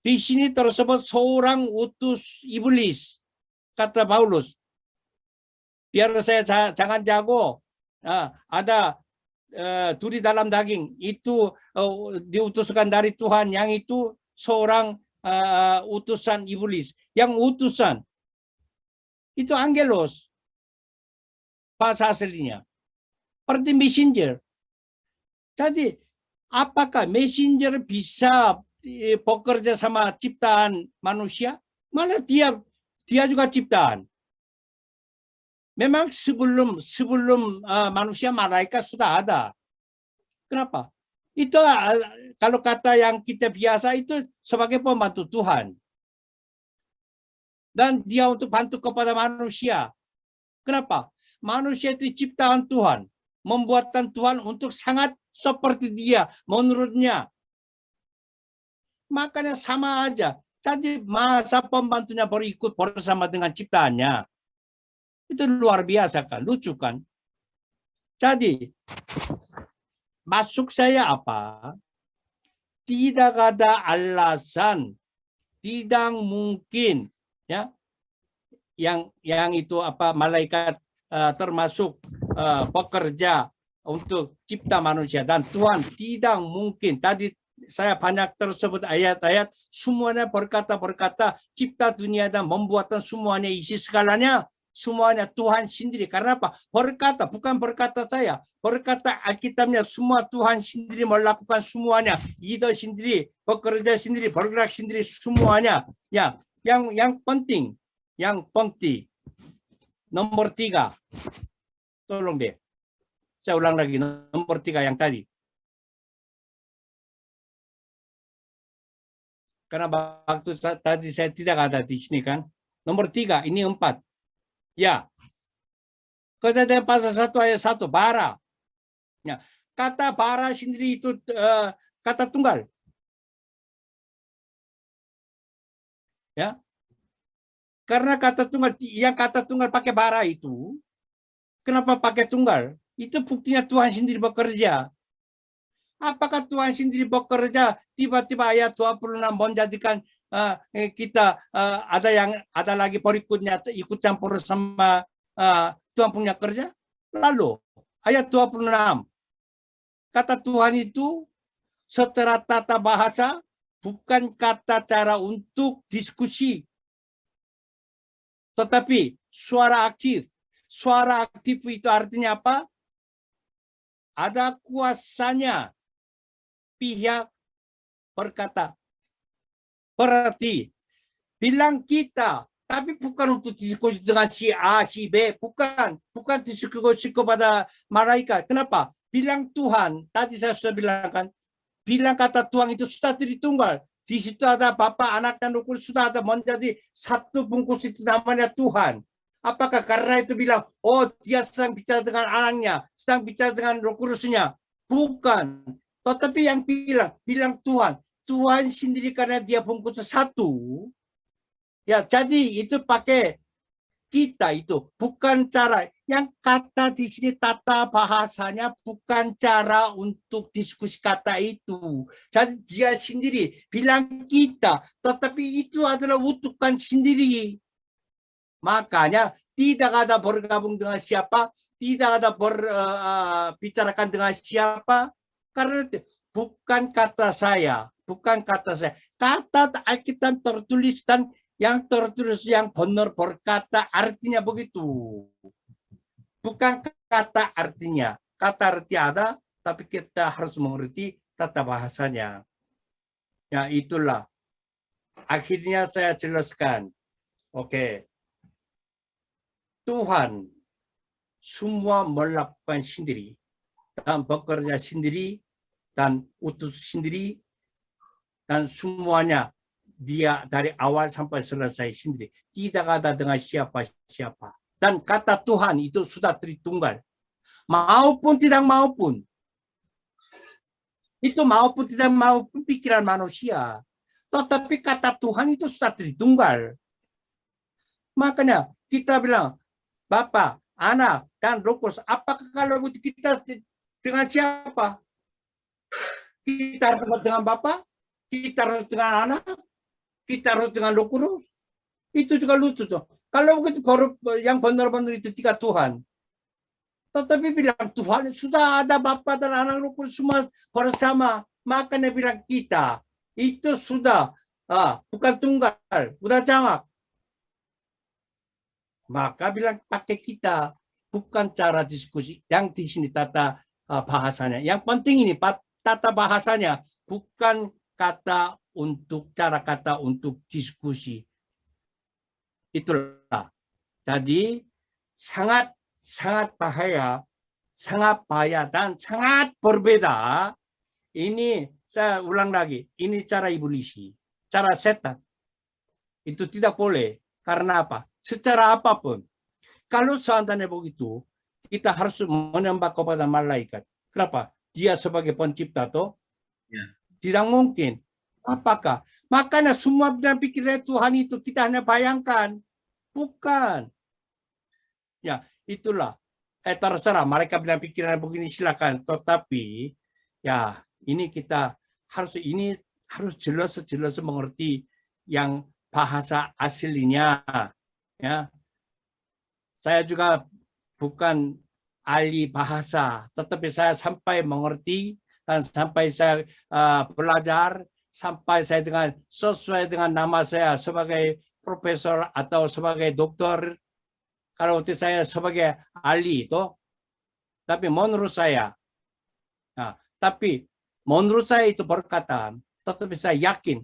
di sini tersebut seorang utus iblis, kata Paulus. Biar saya jangan jago. Ada duri dalam daging itu diutuskan dari Tuhan, yang itu seorang utusan iblis. Yang utusan itu angelos bahasa aslinya. Seperti messenger. Jadi apakah messenger bisa bekerja sama ciptaan manusia? Malah dia juga ciptaan. Memang sebelum manusia, malaikat sudah ada. Kenapa? Itu kalau kata yang kita biasa itu sebagai pembantu Tuhan. Dan dia untuk bantu kepada manusia. Kenapa? Manusia itu ciptaan Tuhan. Membuatkan Tuhan untuk sangat seperti dia menurutnya. Makanya sama aja. Jadi masa pembantunya baru ikut bersama dengan ciptaannya. Itu luar biasa kan, lucu kan. Jadi maksud saya apa? Tidak ada alasan, tidak mungkin ya yang itu apa malaikat termasuk pekerja untuk cipta manusia, dan Tuhan tidak mungkin. Tadi saya banyak tersebut ayat-ayat, semuanya berkata cipta dunia dan membuatkan semuanya, isi segalanya, semuanya Tuhan sendiri. Karena apa? Berkata, bukan berkata saya, berkata Alkitabnya, semua Tuhan sendiri melakukan semuanya, ide sendiri, bekerja sendiri, bergerak sendiri, semuanya. Ya, yang penting nomor 3, tolong deh, saya ulang lagi, nomor 3 yang tadi. Karena waktu tadi saya tidak ada di sini kan. Nomor 3, ini 4. Ya. Kejadian pasal 1 ayat 1, bara. Ya. Kata bara sendiri itu kata tunggal. Ya. Karena kata tunggal pakai bara itu. Kenapa pakai tunggal? Itu buktinya Tuhan sendiri bekerja. Apakah Tuhan sendiri bekerja tiba-tiba ayat 26 menjadikan kita ada lagi berikutnya ikut campur sama Tuhan punya kerja? Lalu ayat 26 kata Tuhan itu secara tata bahasa bukan kata cara untuk diskusi, tetapi suara aktif. Suara aktif itu artinya apa? Ada kuasanya. Pihak berkata. Berarti bilang kita, tapi bukan untuk diskusi dengan si A, si B, bukan diskusi kepada malaikat. Kenapa? Bilang Tuhan, tadi saya sudah bilang kan, bilang kata Tuhan itu sudah Tritunggal. Di situ ada Bapa, Anak, dan Roh Kudus, sudah ada menjadi satu bungkus, itu namanya Tuhan. Apakah karena itu bilang, oh dia sedang bicara dengan anaknya, sedang bicara dengan Roh Kudusnya? Bukan. Tetapi yang bilang Tuhan sendiri karena dia bungkus satu. Ya, jadi itu pakai kita itu, bukan cara. Yang kata di sini tata bahasanya bukan cara untuk diskusi kata itu. Jadi dia sendiri bilang kita, tetapi itu adalah utukan sendiri. Makanya tidak ada bergabung dengan siapa, tidak ada berbicarakan dengan siapa. Karena bukan kata saya. Kata Alkitab tertulis dan yang tertulis yang benar berkata artinya begitu. Bukan kata artinya. Kata arti ada, tapi kita harus mengerti tata bahasanya. Ya itulah. Akhirnya saya jelaskan. Oke. Tuhan semua melakukan sendiri. Dan bekerja sendiri, dan utus sendiri, dan semuanya dia dari awal sampai selesai sendiri. Tidak ada dengan siapa-siapa. Dan kata Tuhan itu sudah Tritunggal. Maupun tidak maupun. Itu maupun tidak maupun pikiran manusia. Tetapi kata Tuhan itu sudah Tritunggal. Makanya kita bilang, Bapa, Anak, dan Roh Kudus. Apakah kalau kita dengan siapa? Kita harus dengan Bapa, kita harus dengan Anak, kita harus dengan Roh Kudus. Itu juga lucu tuh. Kalau begitu baru yang benar-benar itu 3 Tuhan. Tetapi bilang Tuhan sudah ada Bapa dan Anak Roh Kudus semua bersama. Makanya bilang kita itu sudah bukan tunggal, sudah jamak. Maka bilang pakai kita, bukan cara diskusi. Yang di sini tata bahasanya. Yang penting ini tata bahasanya, bukan kata untuk cara kata untuk diskusi. Itulah. Jadi sangat bahaya dan sangat berbeda. Ini saya ulang lagi, ini cara iblis, cara setan. Itu tidak boleh. Karena apa? Secara apapun. Kalau seandainya begitu, kita harus menembak kepada malaikat. Kenapa? Dia sebagai pencipta toh? Ya. Tidak mungkin. Apakah? Makanya semua pikiran Tuhan itu kita hanya bayangkan. Bukan. Ya, itulah. Terserah mereka bilang pikiran begini silakan. Tetapi ya ini kita harus jelas mengerti yang bahasa aslinya. Ya. Saya juga bukan ahli bahasa, tetapi saya sampai mengerti dan sampai saya belajar, sampai saya sesuai dengan nama saya sebagai profesor atau sebagai dokter. Kalau waktu saya sebagai ahli itu, tapi menurut saya, itu perkataan, tetapi saya yakin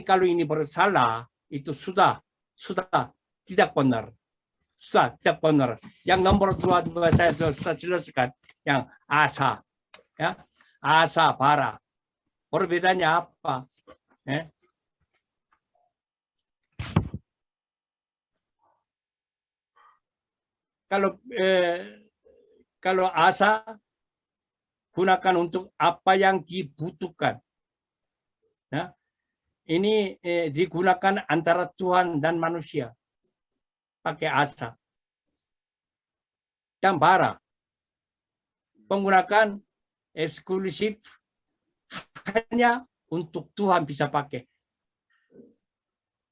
kalau ini bersalah itu sudah tidak benar. Sudah tidak benar. Yang nomor dua saya sudah jelaskan, yang asa, ya, asa bara. Perbedaannya apa? Kalau asa gunakan untuk apa yang dibutuhkan. Ya. Ini digunakan antara Tuhan dan manusia. Pakai asa. Dan bara. Penggunakan eksklusif hanya untuk Tuhan bisa pakai.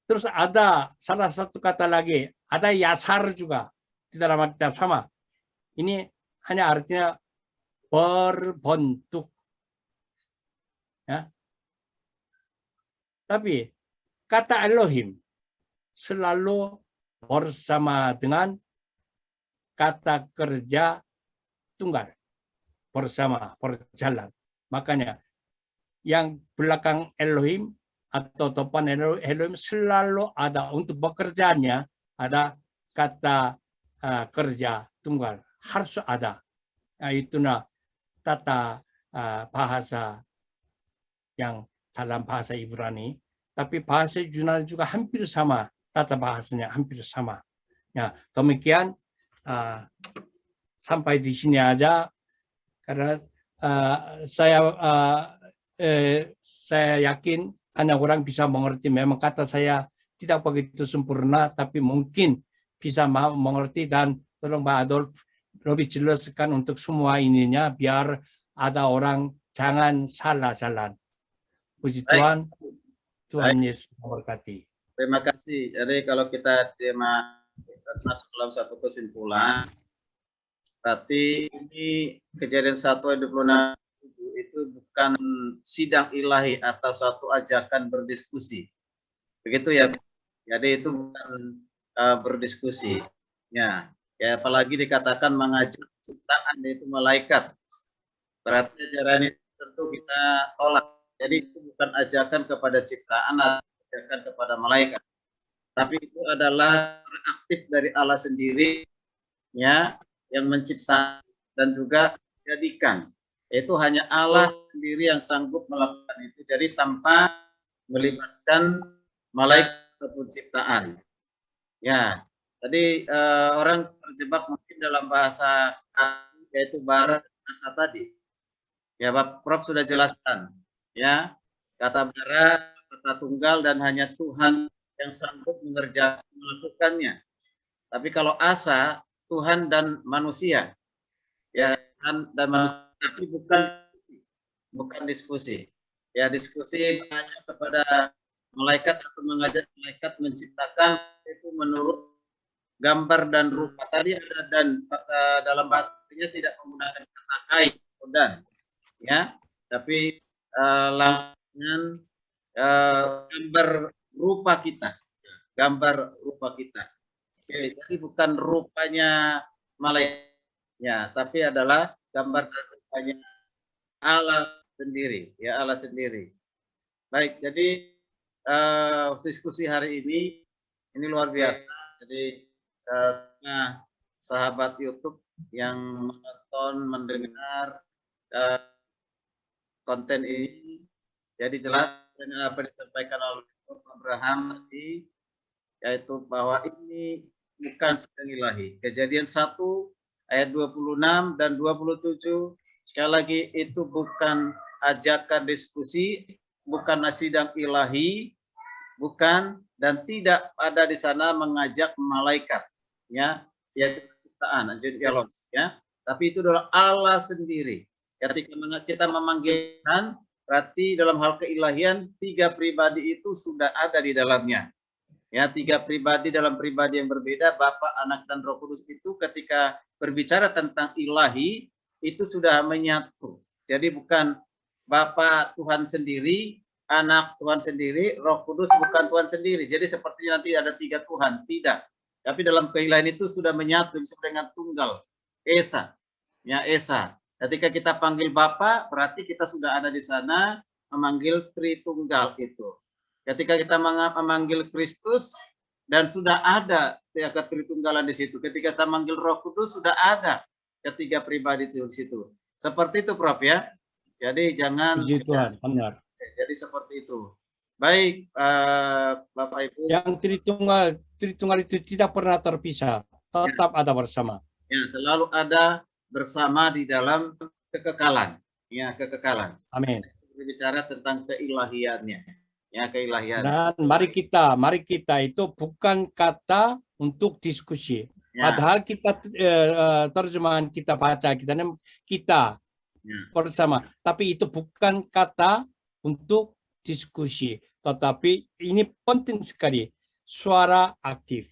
Terus ada salah satu kata lagi, ada yasar juga di dalam Alkitab sama. Ini hanya artinya berbentuk. Ya. Tapi kata Elohim selalu bersama dengan kata kerja tunggal. Bersama, berjalan. Makanya yang belakang Elohim atau depan Elohim selalu ada untuk bekerjanya, ada kata kerja tunggal. Harus ada. Nah, itulah tata bahasa yang dalam bahasa Ibrani. Tapi bahasa Yunani juga hampir sama. Tata bahasanya hampir sama. Ya, demikian sampai di sini aja. Karena saya yakin hanya orang bisa mengerti. Memang kata saya tidak begitu sempurna, tapi mungkin bisa mengerti. Dan tolong Pak Adolf lebih jelaskan untuk semua ininya, biar ada orang jangan salah jalan. Puji Tuhan, Tuhan Yesus memberkati. Terima kasih. Jadi kalau kita masuk dalam satu kesimpulan, berarti ini Kejadian 1 ayat 26 itu bukan sidang ilahi atau suatu ajakan berdiskusi. Begitu ya. Jadi itu bukan berdiskusi. Ya, apalagi dikatakan mengajak ciptaan, yaitu malaikat. Berarti ajaran itu tentu kita tolak. Jadi itu bukan ajakan kepada ciptaan atau ajakan kepada malaikat. Tapi itu adalah aktif dari Allah sendiri, ya, yang menciptakan dan juga menjadikan. Itu hanya Allah sendiri yang sanggup melakukan itu. Jadi tanpa melibatkan malaikat ataupun ciptaan. Ya, tadi orang terjebak mungkin dalam bahasa asli, yaitu bara asa tadi. Ya, Pak Prof sudah jelaskan. Ya, kata bara, kata tunggal, dan hanya Tuhan yang sanggup melakukannya. Tapi kalau asa, Tuhan dan manusia, ya, Tuhan dan manusia, tapi bukan diskusi. Ya, diskusi hanya kepada malaikat atau mengajak malaikat menciptakan, itu menurut gambar dan rupa. Tadi ada dan dalam bahasa Indonesia tidak menggunakan kata kait atau dan, ya, tapi langsung dengan gambar rupa kita, gambar rupa kita. Oke, jadi bukan rupanya malaikatnya, tapi adalah gambar dan rupanya Allah sendiri, ya, Allah sendiri. Baik, jadi diskusi hari ini luar biasa. Jadi semua sahabat YouTube yang menonton, mendengar konten ini, jadi jelas dengan apa disampaikan oleh Prof. Abraham tadi, yaitu bahwa ini bukan sedang ilahi. Kejadian 1 ayat 26 dan 27, sekali lagi itu bukan ajakan diskusi, bukan sidang ilahi, bukan, dan tidak ada di sana mengajak malaikat, ya, yaitu penciptaan, angelos, ya. Tapi itu adalah Allah sendiri. Ketika kita memanggilkan, berarti dalam hal keilahian 3 pribadi itu sudah ada di dalamnya. Ya, 3 pribadi dalam pribadi yang berbeda, Bapa, Anak, dan Roh Kudus itu ketika berbicara tentang ilahi itu sudah menyatu. Jadi bukan Bapa Tuhan sendiri, Anak Tuhan sendiri, Roh Kudus bukan Tuhan sendiri. Jadi sepertinya nanti ada 3 Tuhan, tidak. Tapi dalam keilahian itu sudah menyatu disebut dengan tunggal, Esa. Ya, Esa. Ketika kita panggil Bapa, berarti kita sudah ada di sana memanggil Tritunggal itu. Ketika kita memanggil Kristus dan sudah ada ya, ketritunggalan di situ. Ketika kita memanggil Roh Kudus sudah ada ketiga pribadi di situ. Seperti itu, Prof, ya. Jadi jangan. Puji Tuhan, benar. Jadi seperti itu. Baik, Bapak Ibu. Yang Tritunggal itu tidak pernah terpisah, tetap ada bersama. Ya, selalu ada bersama di dalam kekekalan. Ya, kekekalan. Amin. Berbicara tentang keilahiannya. Ya, keilahian. Dan mari kita itu bukan kata untuk diskusi. Ya. Padahal kita terjemahan kita baca kita Ya. bersama. Tapi itu bukan kata untuk diskusi. Tetapi ini penting sekali. Suara aktif.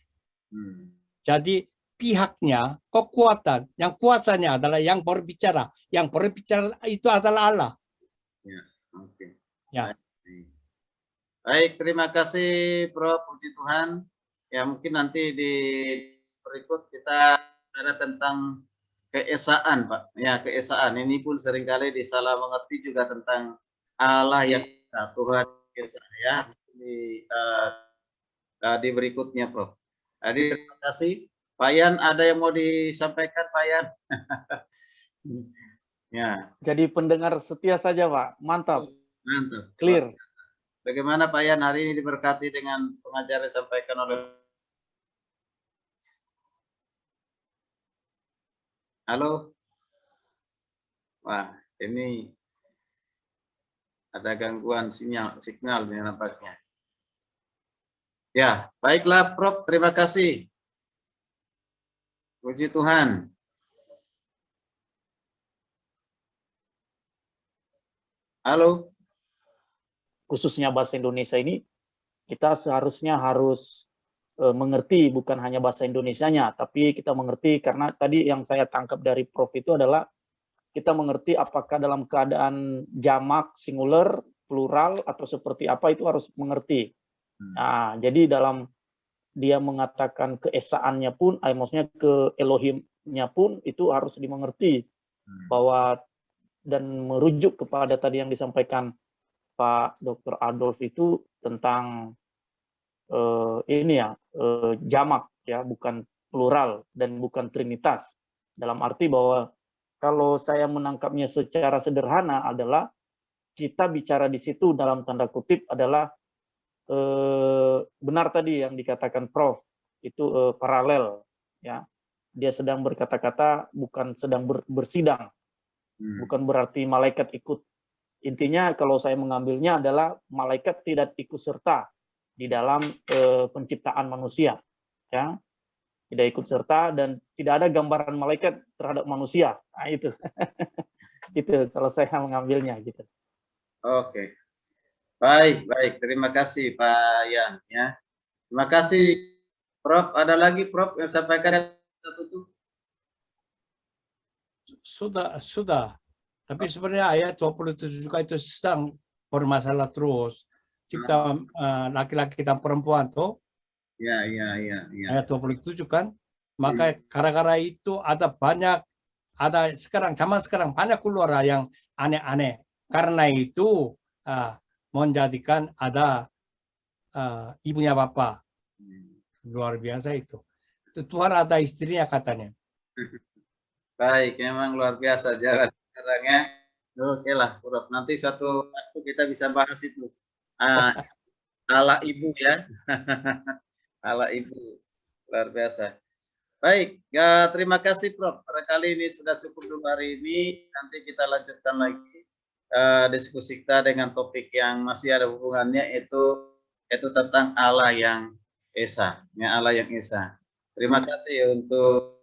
Jadi pihaknya, kekuatan, yang kuasanya adalah yang berbicara. Yang berbicara itu adalah Allah. Ya, oke. Ya. Baik, terima kasih Prof. Puji Tuhan. Ya, mungkin nanti di berikut kita bicara tentang keesaan, Pak. Ya, keesaan. Ini pun seringkali disalah mengerti juga tentang Allah yang esa, Tuhan esa, ya. Di berikutnya, Prof. Jadi, terima kasih. Pak Yan, ada yang mau disampaikan, Pak Yan? Ya. Jadi pendengar setia saja, Pak. Mantap. Mantap. Clear. Bagaimana Pak Yan hari ini diberkati dengan pengajaran yang disampaikan oleh. Halo. Wah, ini ada gangguan signal nampaknya. Ya, baiklah Prof, terima kasih. Puji Tuhan. Halo. Khususnya bahasa Indonesia ini, kita seharusnya harus mengerti bukan hanya bahasa Indonesianya, tapi kita mengerti karena tadi yang saya tangkap dari Prof itu adalah kita mengerti apakah dalam keadaan jamak, singular, plural, atau seperti apa itu harus mengerti. Nah, jadi dalam dia mengatakan keesaannya pun, maksudnya ke Elohimnya pun itu harus dimengerti bahwa dan merujuk kepada tadi yang disampaikan Pak Dr. Adolf itu tentang jamak ya, bukan plural dan bukan trinitas. Dalam arti bahwa kalau saya menangkapnya secara sederhana adalah kita bicara di situ dalam tanda kutip adalah benar tadi yang dikatakan Prof itu paralel ya. Dia sedang berkata-kata bukan sedang bersidang. Bukan berarti malaikat ikut. Intinya kalau saya mengambilnya adalah malaikat tidak ikut serta di dalam penciptaan manusia, ya, tidak ikut serta dan tidak ada gambaran malaikat terhadap manusia. Nah, itu, itu kalau saya mengambilnya gitu. Oke, baik, terima kasih Pak Yan, ya, terima kasih Prof, ada lagi Prof yang sampaikan kita tutup? Sudah. Tapi sebenarnya ayat 27 juga itu sedang bermasalah terus. Cipta laki-laki dan perempuan tuh. Ya. Ayat 27 kan. Maka gara-gara itu ada sekarang zaman sekarang banyak keluar yang aneh-aneh. Karena itu menjadikan ada ibunya bapak. Luar biasa itu. Tuhan ada istrinya katanya. Baik, memang luar biasa jalan sekarangnya. Oke lah, Prof. Nanti suatu waktu kita bisa bahas itu. Ala ibu ya. Ala ibu. Luar biasa. Baik, ya, terima kasih Prof. Barangkali ini sudah cukup dulu hari ini. Nanti kita lanjutkan lagi diskusi kita dengan topik yang masih ada hubungannya, itu tentang Allah yang Esa. Ya, Allah yang Esa. Terima kasih untuk